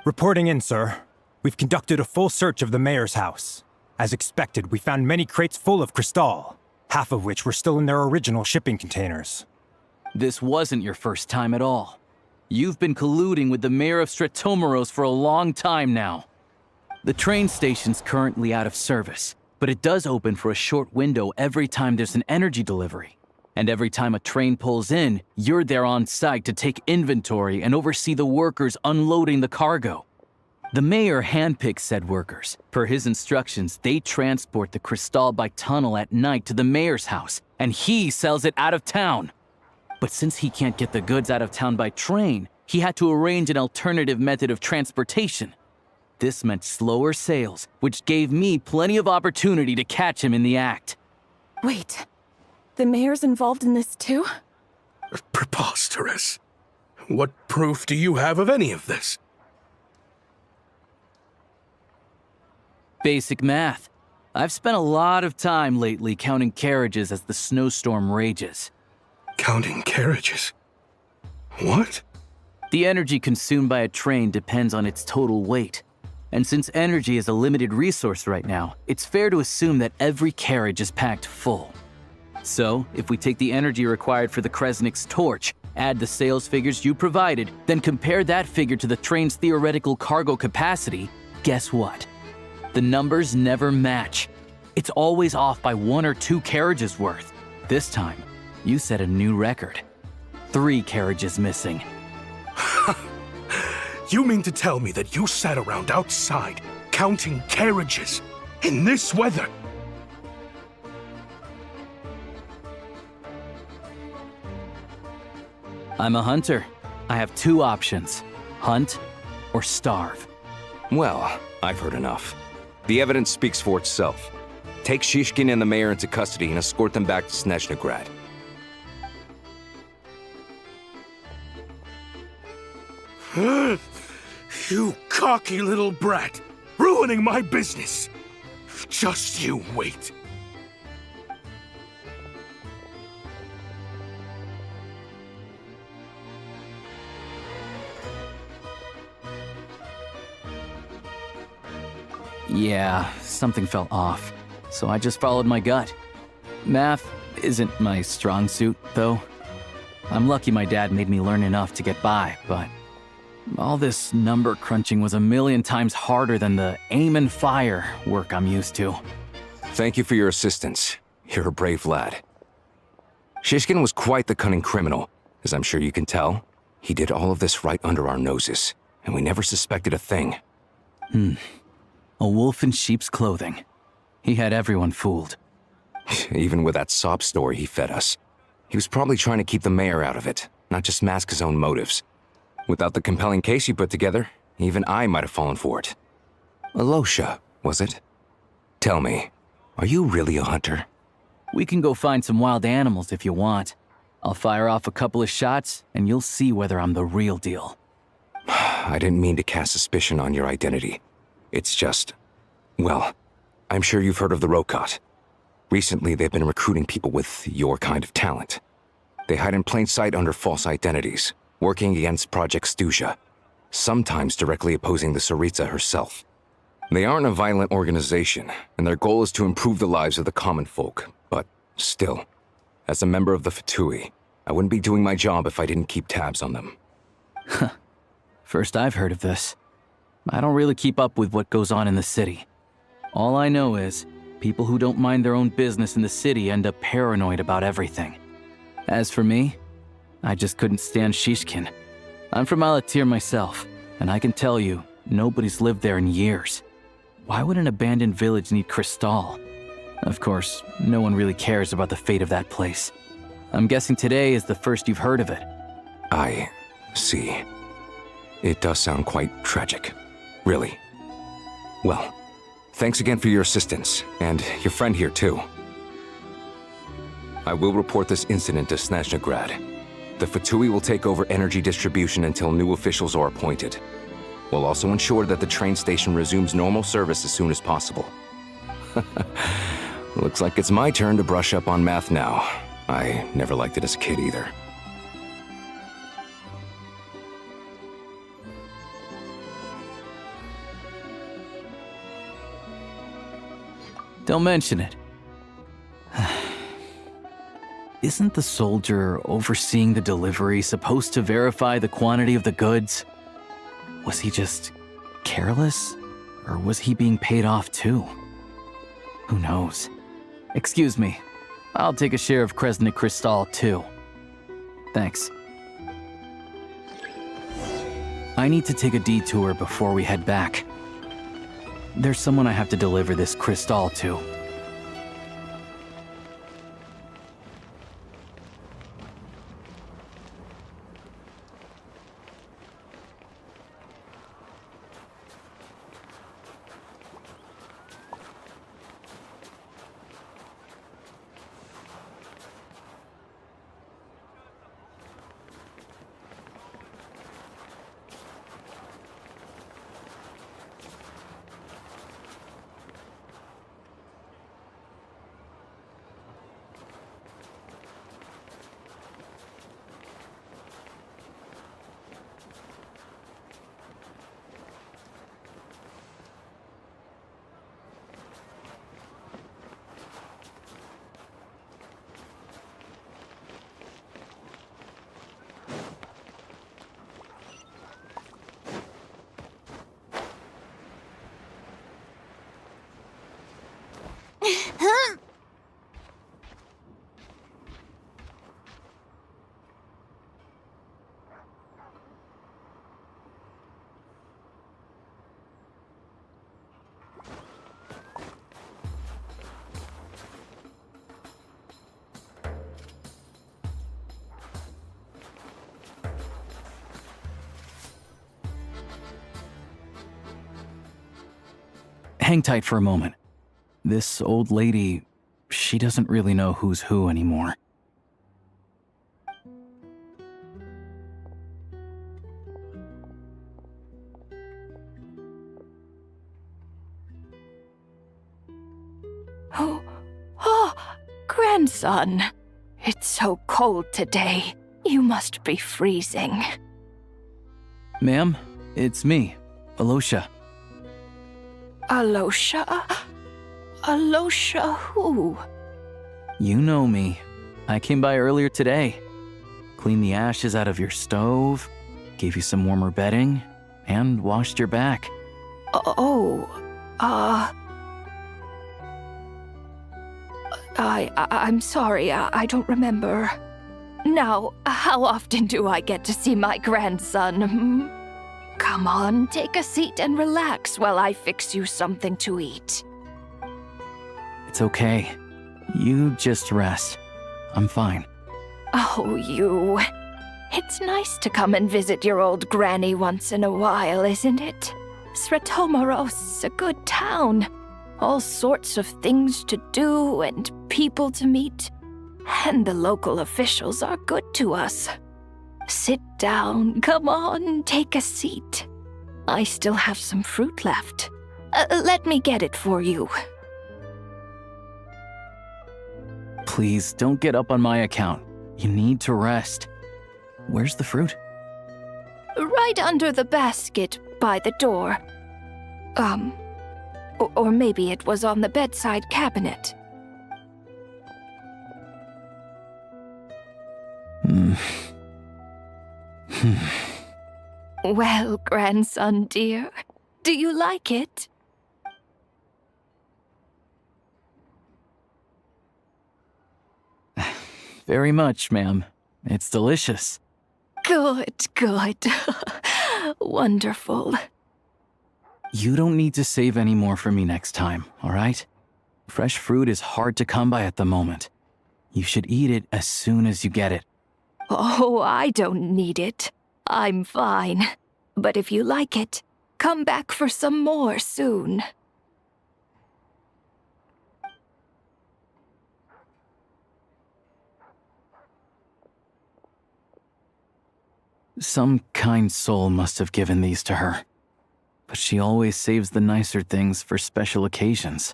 Reporting in, sir. We've conducted a full search of the mayor's house. As expected, we found many crates full of crystal, half of which were still in their original shipping containers. This wasn't your first time at all. You've been colluding with the mayor of Stratomeros for a long time now. The train station's currently out of service, but it does open for a short window every time there's an energy delivery. And every time a train pulls in, you're there on site to take inventory and oversee the workers unloading the cargo. The mayor handpicks said workers. Per his instructions, they transport the crystal by tunnel at night to the mayor's house, and he sells it out of town. But since he can't get the goods out of town by train, he had to arrange an alternative method of transportation. This meant slower sales, which gave me plenty of opportunity to catch him in the act. Wait, the mayor's involved in this too? Preposterous. What proof do you have of any of this? Basic math. I've spent a lot of time lately counting carriages as the snowstorm rages. Counting carriages? What? The energy consumed by a train depends on its total weight. And since energy is a limited resource right now, it's fair to assume that every carriage is packed full. So, if we take the energy required for the Kresnik's torch, add the sales figures you provided, then compare that figure to the train's theoretical cargo capacity, guess what? The numbers never match. It's always off by 1 or 2 carriages worth. This time, you set a new record. 3 carriages missing. You mean to tell me that you sat around outside, counting carriages, in this weather? I'm a hunter. I have 2 options. Hunt or starve. Well, I've heard enough. The evidence speaks for itself. Take Shishkin and the mayor into custody and escort them back to Snezhnograd. You cocky little brat! Ruining my business! Just you wait. Yeah, something felt off, so I just followed my gut. Math isn't my strong suit, though. I'm lucky my dad made me learn enough to get by, but all this number crunching was a million times harder than the aim and fire work I'm used to. Thank you for your assistance. You're a brave lad. Shishkin was quite the cunning criminal, as I'm sure you can tell. He did all of this right under our noses, and we never suspected a thing. A wolf in sheep's clothing. He had everyone fooled. Even with that sob story he fed us. He was probably trying to keep the mayor out of it, not just mask his own motives. Without the compelling case you put together, even I might have fallen for it. Alosha, was it? Tell me, are you really a hunter? We can go find some wild animals if you want. I'll fire off a couple of shots, and you'll see whether I'm the real deal. I didn't mean to cast suspicion on your identity. It's just... well, I'm sure you've heard of the Rokot. Recently, they've been recruiting people with your kind of talent. They hide in plain sight under false identities, working against Project Stuzha, sometimes directly opposing the Tsaritsa herself. They aren't a violent organization, and their goal is to improve the lives of the common folk, but still, as a member of the Fatui, I wouldn't be doing my job if I didn't keep tabs on them. First I've heard of this. I don't really keep up with what goes on in the city. All I know is, people who don't mind their own business in the city end up paranoid about everything. As for me, I just couldn't stand Shishkin. I'm from Alatir myself, and I can tell you, nobody's lived there in years. Why would an abandoned village need Crystal? Of course, no one really cares about the fate of that place. I'm guessing today is the first you've heard of it. I see. It does sound quite tragic. Really. Well, thanks again for your assistance, and your friend here too. I will report this incident to Snezhnograd. The Fatui will take over energy distribution until new officials are appointed. We'll also ensure that the train station resumes normal service as soon as possible. Looks like it's my turn to brush up on math now. I never liked it as a kid either. Don't mention it. Isn't the soldier overseeing the delivery supposed to verify the quantity of the goods? Was he just careless? Or was he being paid off too? Who knows? Excuse me. I'll take a share of Kresnik Crystal too. Thanks. I need to take a detour before we head back. There's someone I have to deliver this crystal to. Hang tight for a moment. This old lady, she doesn't really know who's who anymore. Oh, grandson. It's so cold today. You must be freezing. Ma'am, it's me, Alosha. Alosha? Alosha who? You know me. I came by earlier today. Cleaned the ashes out of your stove, gave you some warmer bedding, and washed your back. I'm sorry, I don't remember. Now, how often do I get to see my grandson? Come on, take a seat and relax while I fix you something to eat. It's okay. You just rest. I'm fine. Oh, you. It's nice to come and visit your old granny once in a while, isn't it? Sretomaros's a good town. All sorts of things to do and people to meet. And the local officials are good to us. Sit down, come on, take a seat. I still have some fruit left. Let me get it for you. Please, don't get up on my account. You need to rest. Where's the fruit? Right under the basket by the door. Or maybe it was on the bedside cabinet. Well, grandson dear, Do you like it? Very much, ma'am. It's delicious. Good, good. Wonderful. You don't need to save any more for me next time, all right? Fresh fruit is hard to come by at the moment. You should eat it as soon as you get it. Oh, I don't need it. I'm fine. But if you like it, come back for some more soon. Some kind soul must have given these to her. But she always saves the nicer things for special occasions.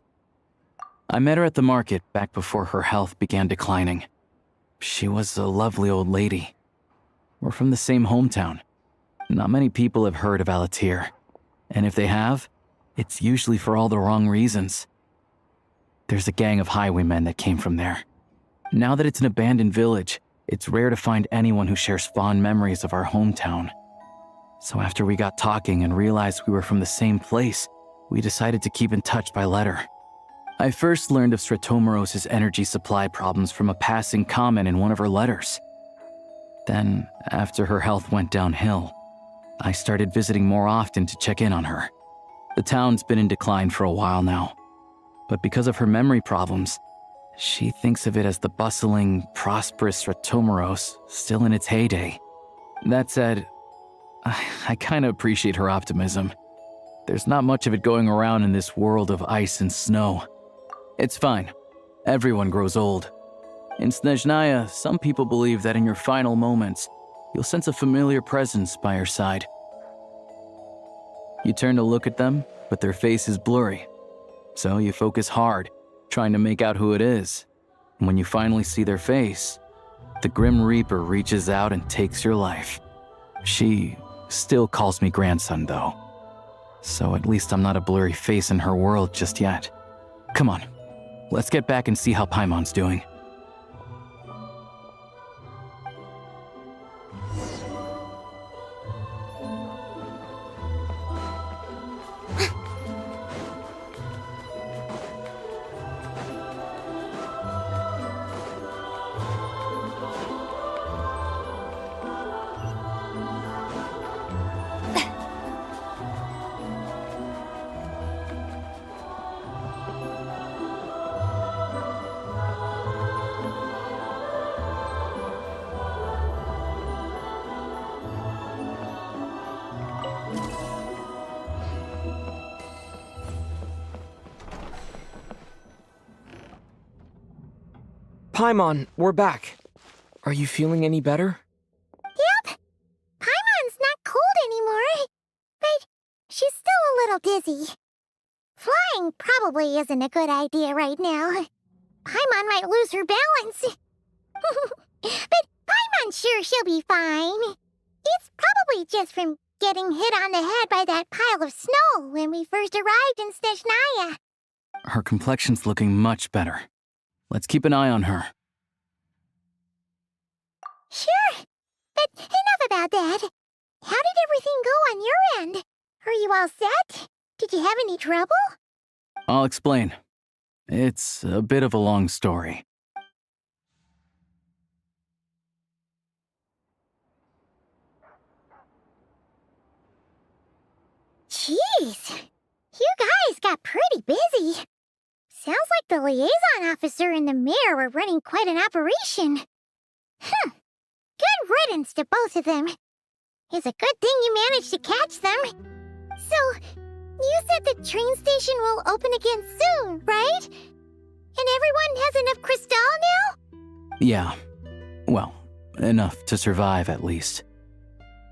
I met her at the market back before her health began declining. She was a lovely old lady. We're from the same hometown. Not many people have heard of Alatir. And if they have, it's usually for all the wrong reasons. There's a gang of highwaymen that came from there. Now that it's an abandoned village, it's rare to find anyone who shares fond memories of our hometown. So after we got talking and realized we were from the same place, we decided to keep in touch by letter. I first learned of Stratomoros's energy supply problems from a passing comment in one of her letters. Then, after her health went downhill, I started visiting more often to check in on her. The town's been in decline for a while now, but because of her memory problems, she thinks of it as the bustling, prosperous Stratomoros still in its heyday. That said, I kinda appreciate her optimism. There's not much of it going around in this world of ice and snow. It's fine. Everyone grows old. In Snezhnaya, some people believe that in your final moments, you'll sense a familiar presence by your side. You turn to look at them, but their face is blurry. So you focus hard, trying to make out who it is. And when you finally see their face, the Grim Reaper reaches out and takes your life. She still calls me grandson, though. So at least I'm not a blurry face in her world just yet. Come on, let's get back and see how Paimon's doing. Paimon, we're back. Are you feeling any better? Yep. Paimon's not cold anymore. But she's still a little dizzy. Flying probably isn't a good idea right now. Paimon might lose her balance. But Paimon's sure she'll be fine. It's probably just from getting hit on the head by that pile of snow when we first arrived in Snezhnaya. Her complexion's looking much better. Let's keep an eye on her. Sure. But enough about that. How did everything go on your end? Are you all set? Did you have any trouble? I'll explain. It's a bit of a long story. Jeez. You guys got pretty busy. Sounds like the liaison officer and the mayor were running quite an operation. Good riddance to both of them. It's a good thing you managed to catch them. So, you said the train station will open again soon, right? And everyone has enough crystal now? Yeah. Well, enough to survive at least.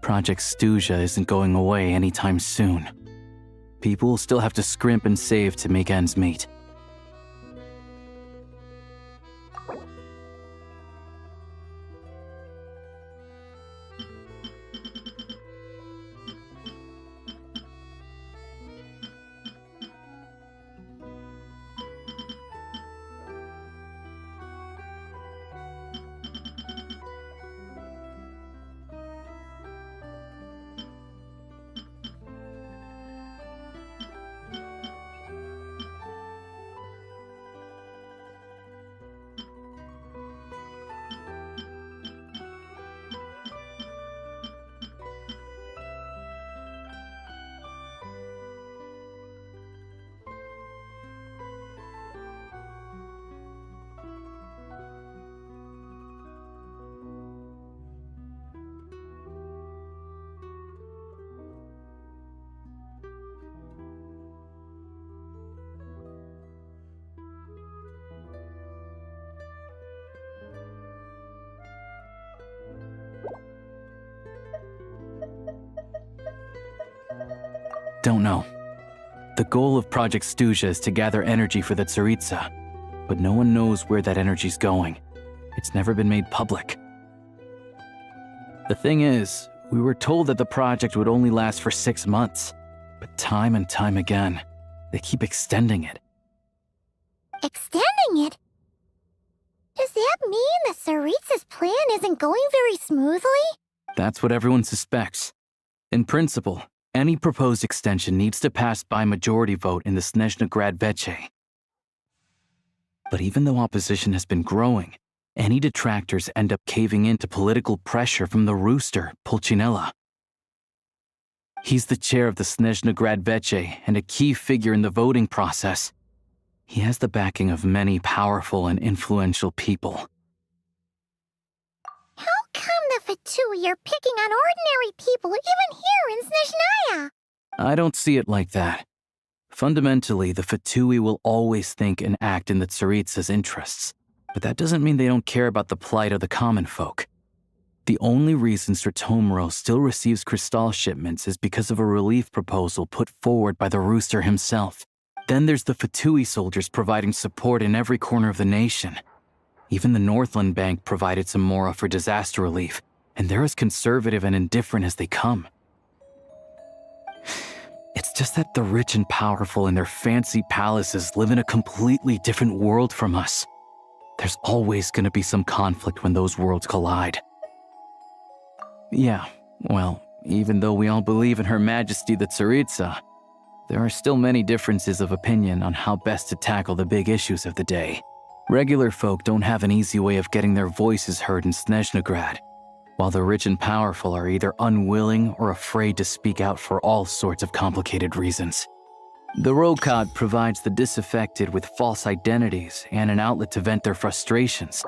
Project Stuja isn't going away anytime soon. People will still have to scrimp and save to make ends meet. Don't know. The goal of Project Stuja is to gather energy for the Tsaritsa, but no one knows where that energy's going. It's never been made public. The thing is, we were told that the project would only last for 6 months, but time and time again, they keep extending it. Extending it? Does that mean the Tsaritsa's plan isn't going very smoothly? That's what everyone suspects. In principle, any proposed extension needs to pass by majority vote in the Snezhna Grad Veche. But even though opposition has been growing, any detractors end up caving into political pressure from the rooster, Pulcinella. He's the chair of the Snezhna Grad Veche and a key figure in the voting process. He has the backing of many powerful and influential people. How come the Fatui are picking on ordinary people even here in Snezhnaya? I don't see it like that. Fundamentally, the Fatui will always think and act in the Tsaritsa's interests, but that doesn't mean they don't care about the plight of the common folk. The only reason Sratomiro still receives crystal shipments is because of a relief proposal put forward by the rooster himself. Then there's the Fatui soldiers providing support in every corner of the nation. Even the Northland Bank provided some mora for disaster relief, and they're as conservative and indifferent as they come. It's just that the rich and powerful in their fancy palaces live in a completely different world from us. There's always going to be some conflict when those worlds collide. Yeah, well, even though we all believe in Her Majesty the Tsaritsa, there are still many differences of opinion on how best to tackle the big issues of the day. Regular folk don't have an easy way of getting their voices heard in Snezhnagrad, while the rich and powerful are either unwilling or afraid to speak out for all sorts of complicated reasons. The Rokad provides the disaffected with false identities and an outlet to vent their frustrations.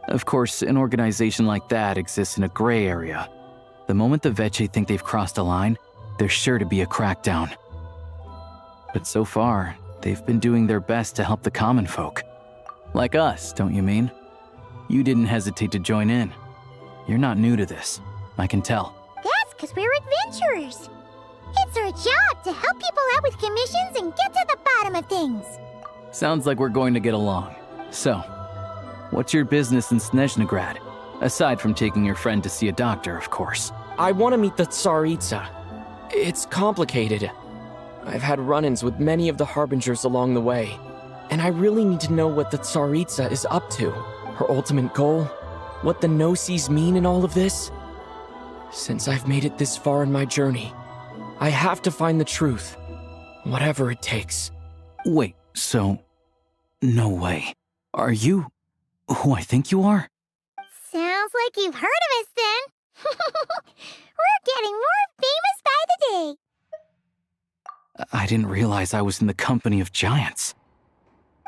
Of course, an organization like that exists in a gray area. The moment the Veche think they've crossed a line, there's sure to be a crackdown. But so far, they've been doing their best to help the common folk. Like us, don't you mean? You didn't hesitate to join in. You're not new to this, I can tell. That's because we're adventurers. It's our job to help people out with commissions and get to the bottom of things. Sounds like we're going to get along. So, what's your business in Snezhnagrad? Aside from taking your friend to see a doctor, of course. I want to meet the Tsaritsa. It's complicated. I've had run-ins with many of the Harbingers along the way, and I really need to know what the Tsaritsa is up to, her ultimate goal, what the Gnosis mean in all of this. Since I've made it this far in my journey, I have to find the truth, whatever it takes. Wait, so... no way. Are you who I think you are? Sounds like you've heard of us then. We're getting more famous by the day. I didn't realize I was in the company of giants.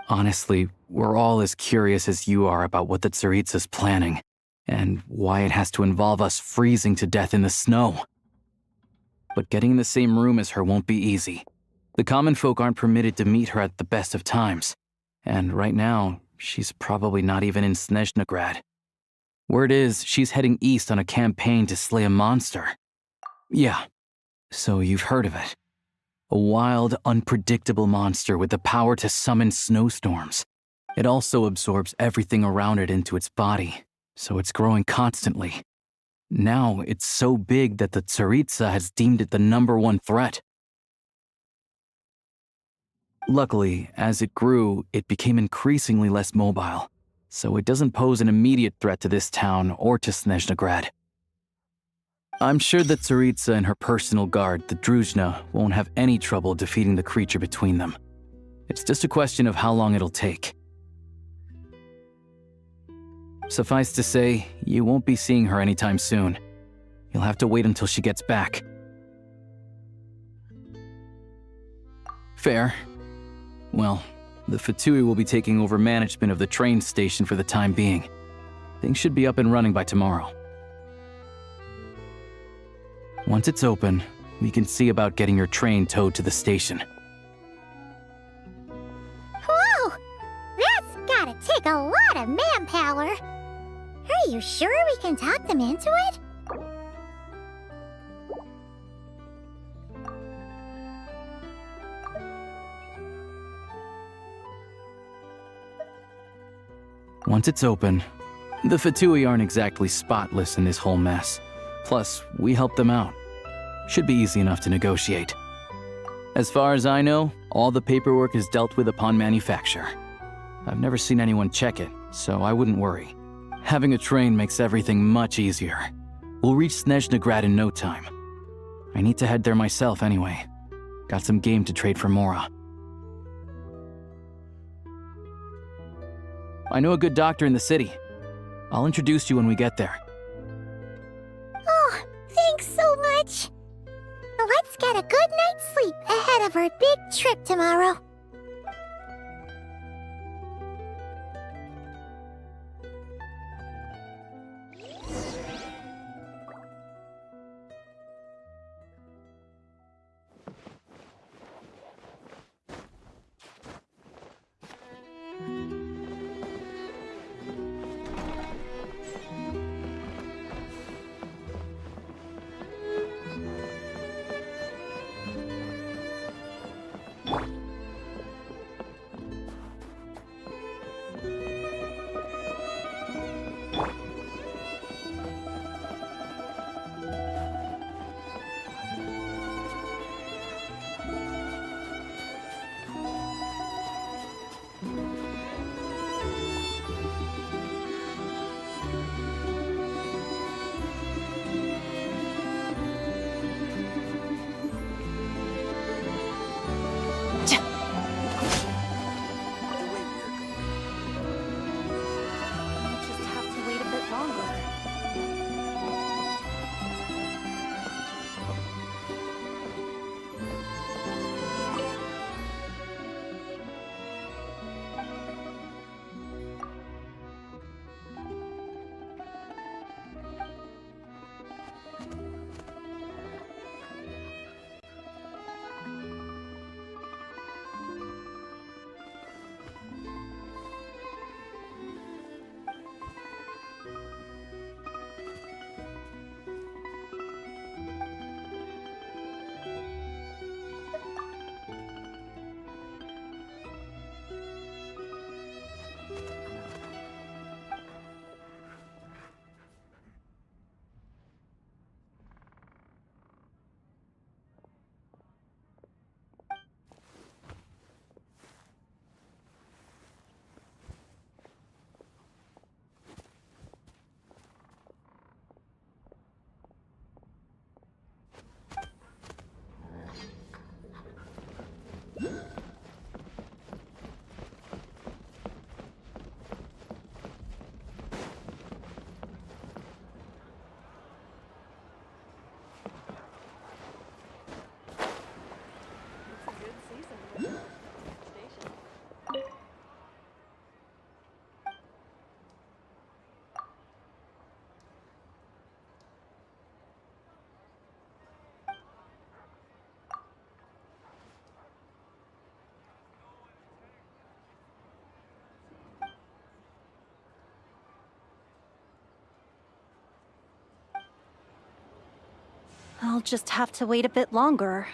Honestly, we're all as curious as you are about what the Tsaritsa's planning, and why it has to involve us freezing to death in the snow. But getting in the same room as her won't be easy. The common folk aren't permitted to meet her at the best of times, and right now, she's probably not even in Snezhnagrad. Word is, she's heading east on a campaign to slay a monster. Yeah, so you've heard of it. A wild, unpredictable monster with the power to summon snowstorms. It also absorbs everything around it into its body, so it's growing constantly. Now, it's so big that the Tsaritsa has deemed it the #1 threat. Luckily, as it grew, it became increasingly less mobile, so it doesn't pose an immediate threat to this town or to Snezhnagrad. I'm sure that Tsaritsa and her personal guard, the Druzhna, won't have any trouble defeating the creature between them. It's just a question of how long it'll take. Suffice to say, you won't be seeing her anytime soon. You'll have to wait until she gets back. Fair. Well, the Fatui will be taking over management of the train station for the time being. Things should be up and running by tomorrow. Once it's open, we can see about getting your train towed to the station. Whoa! That's gotta take a lot of manpower. Are you sure we can talk them into it? Once it's open, the Fatui aren't exactly spotless in this whole mess. Plus, we helped them out. Should be easy enough to negotiate. As far as I know, all the paperwork is dealt with upon manufacture. I've never seen anyone check it, so I wouldn't worry. Having a train makes everything much easier. We'll reach Snezhnegrad in no time. I need to head there myself anyway. Got some game to trade for Mora. I know a good doctor in the city. I'll introduce you when we get there. Oh, thanks so much. Let's get a good night's sleep ahead of our big trip tomorrow. I'll just have to wait a bit longer.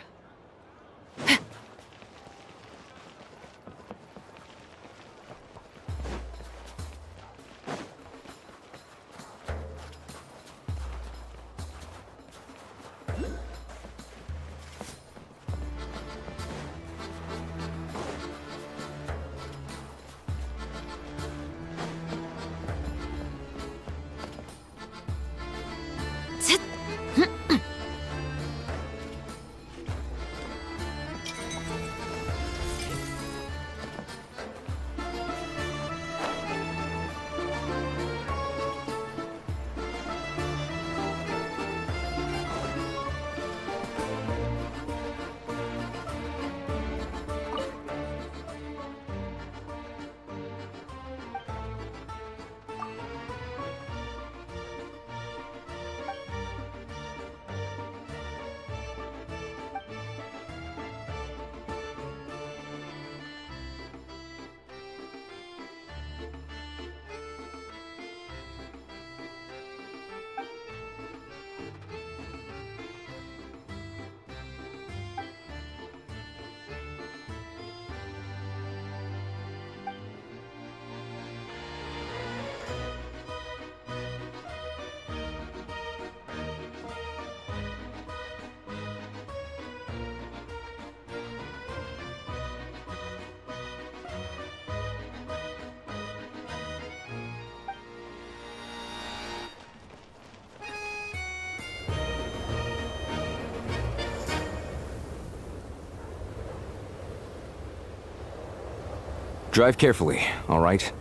Drive carefully, all right?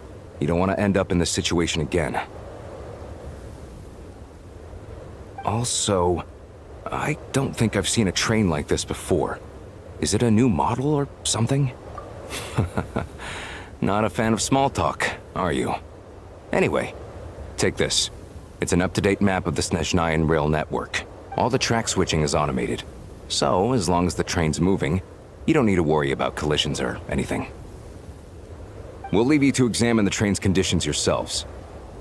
You don't want to end up in this situation again. Also, I don't think I've seen a train like this before. Is it a new model or something? Not a fan of small talk, are you? Anyway, take this. It's an up-to-date map of the Snezhnayan rail network. All the track switching is automated. So, as long as the train's moving, you don't need to worry about collisions or anything. We'll leave you to examine the train's conditions yourselves.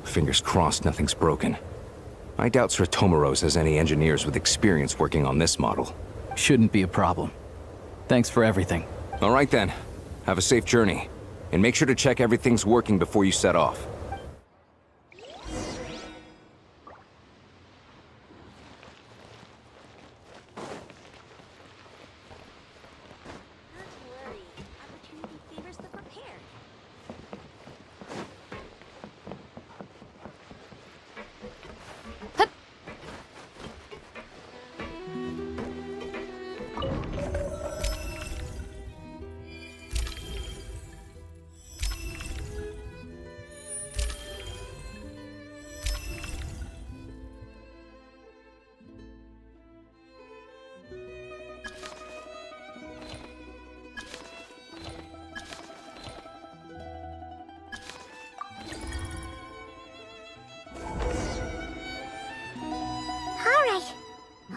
Fingers crossed nothing's broken. I doubt Sratomaros has any engineers with experience working on this model. Shouldn't be a problem. Thanks for everything. All right then. Have a safe journey. And make sure to check everything's working before you set off.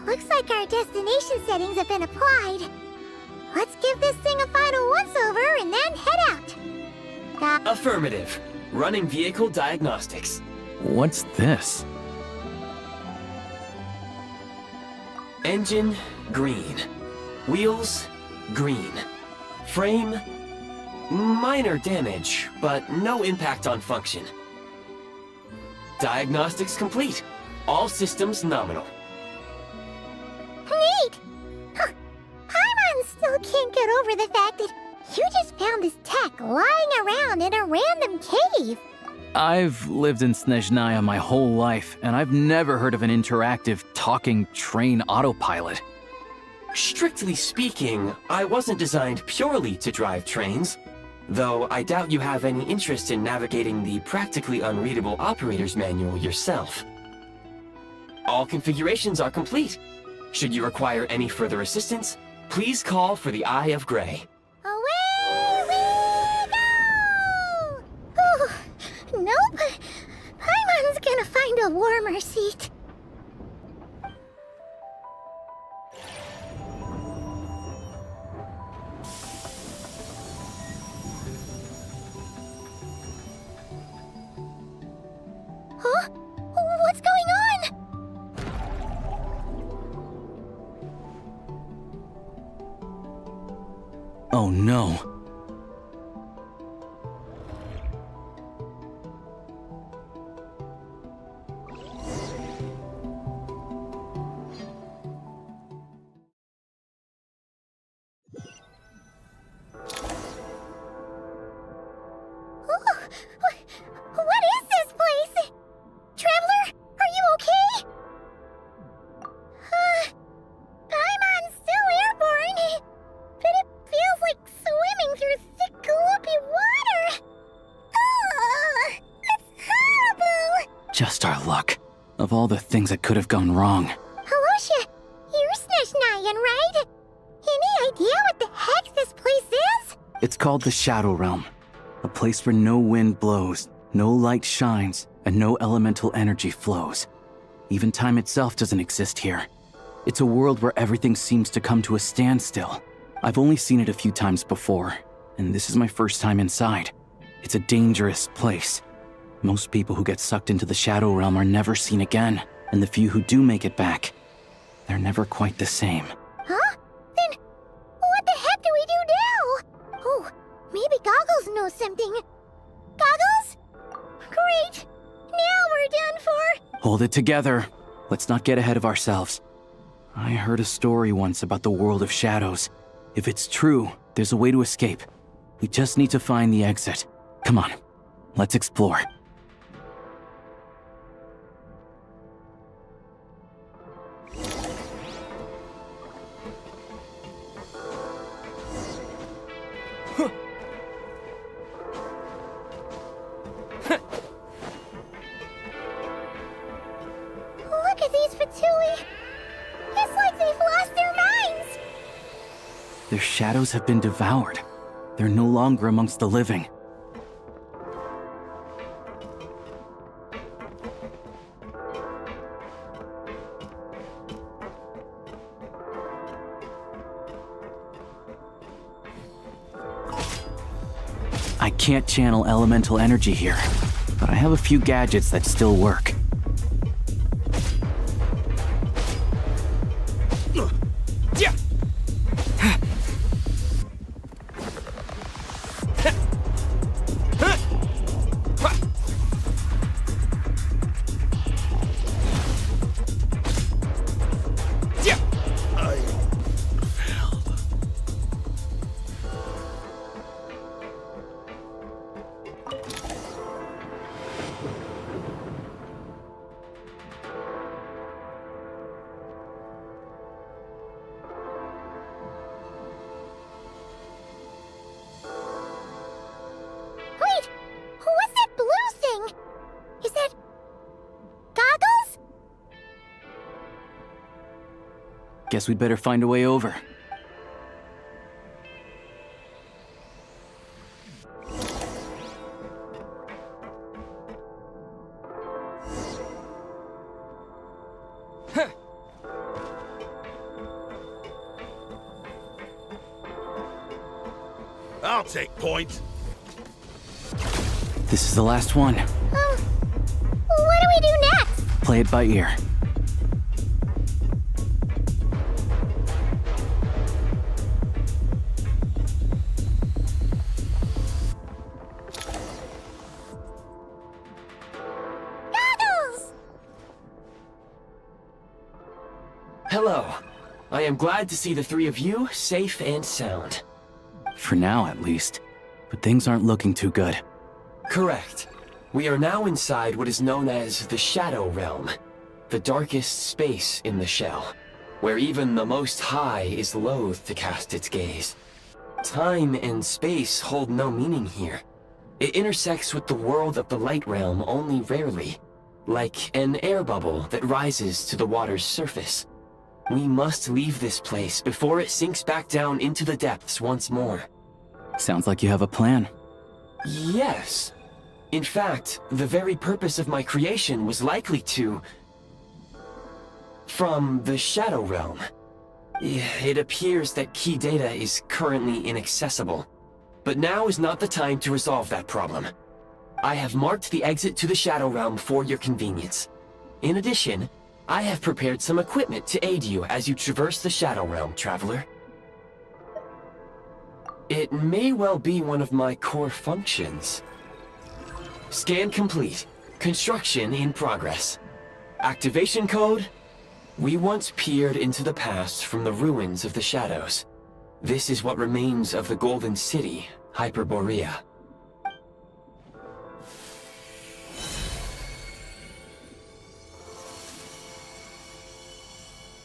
Looks like our destination settings have been applied. Let's give this thing a final once-over and then head out. Affirmative. Running vehicle diagnostics. What's this? Engine, green. Wheels, green. Frame, minor damage, but no impact on function. Diagnostics complete. All systems nominal. Neat! Huh. Paimon still can't get over the fact that you just found this tech lying around in a random cave. I've lived in Snezhnaya my whole life, and I've never heard of an interactive, talking train autopilot. Strictly speaking, I wasn't designed purely to drive trains, though I doubt you have any interest in navigating the practically unreadable operator's manual yourself. All configurations are complete. Should you require any further assistance, please call for the Eye of Grey. Away we go! Oh, nope. Paimon's gonna find a warmer seat. Huh? What's going on? Oh no. What is this place? Traveler, are you okay? Paimon's still airborne, but it feels like swimming through thick, gloopy water. Ugh, it's horrible. Just our luck. Of all the things that could have gone wrong. Halosha, you're Snezhnayan, right? Any idea what the heck this place is? It's called the Shadow Realm. A place where no wind blows, no light shines, and no elemental energy flows. Even time itself doesn't exist here. It's a world where everything seems to come to a standstill. I've only seen it a few times before, and this is my first time inside. It's a dangerous place. Most people who get sucked into the Shadow Realm are never seen again, and the few who do make it back, they're never quite the same. Huh? Then what the heck do we do now? Oh, maybe Goggles knows something. Goggles? Great! Now we're done for! Hold it together. Let's not get ahead of ourselves. I heard a story once about the world of shadows. If it's true, there's a way to escape. We just need to find the exit. Come on, let's explore. Look at these Fatui. It's like they've lost their minds. Their shadows have been devoured. They're no longer amongst the living. I can't channel elemental energy here, but I have a few gadgets that still work. Wait! What's that blue thing? Is that... goggles? Guess we'd better find a way over. I'll take point. This is the last one. What do we do next? Play it by ear. Goggles! Hello. I am glad to see the three of you safe and sound. For now, at least. But things aren't looking too good. Correct. We are now inside what is known as the Shadow Realm, the darkest space in the shell, where even the Most High is loath to cast its gaze. Time and space hold no meaning here. It intersects with the world of the Light Realm only rarely, like an air bubble that rises to the water's surface. We must leave this place before it sinks back down into the depths once more. Sounds like you have a plan. Yes. In fact, the very purpose of my creation was likely to... from the Shadow Realm. It appears that key data is currently inaccessible, but now is not the time to resolve that problem. I have marked the exit to the Shadow Realm for your convenience. In addition, I have prepared some equipment to aid you as you traverse the Shadow Realm, Traveler. It may well be one of my core functions. Scan complete. Construction in progress. Activation code? We once peered into the past from the ruins of the shadows. This is what remains of the Golden City, Hyperborea.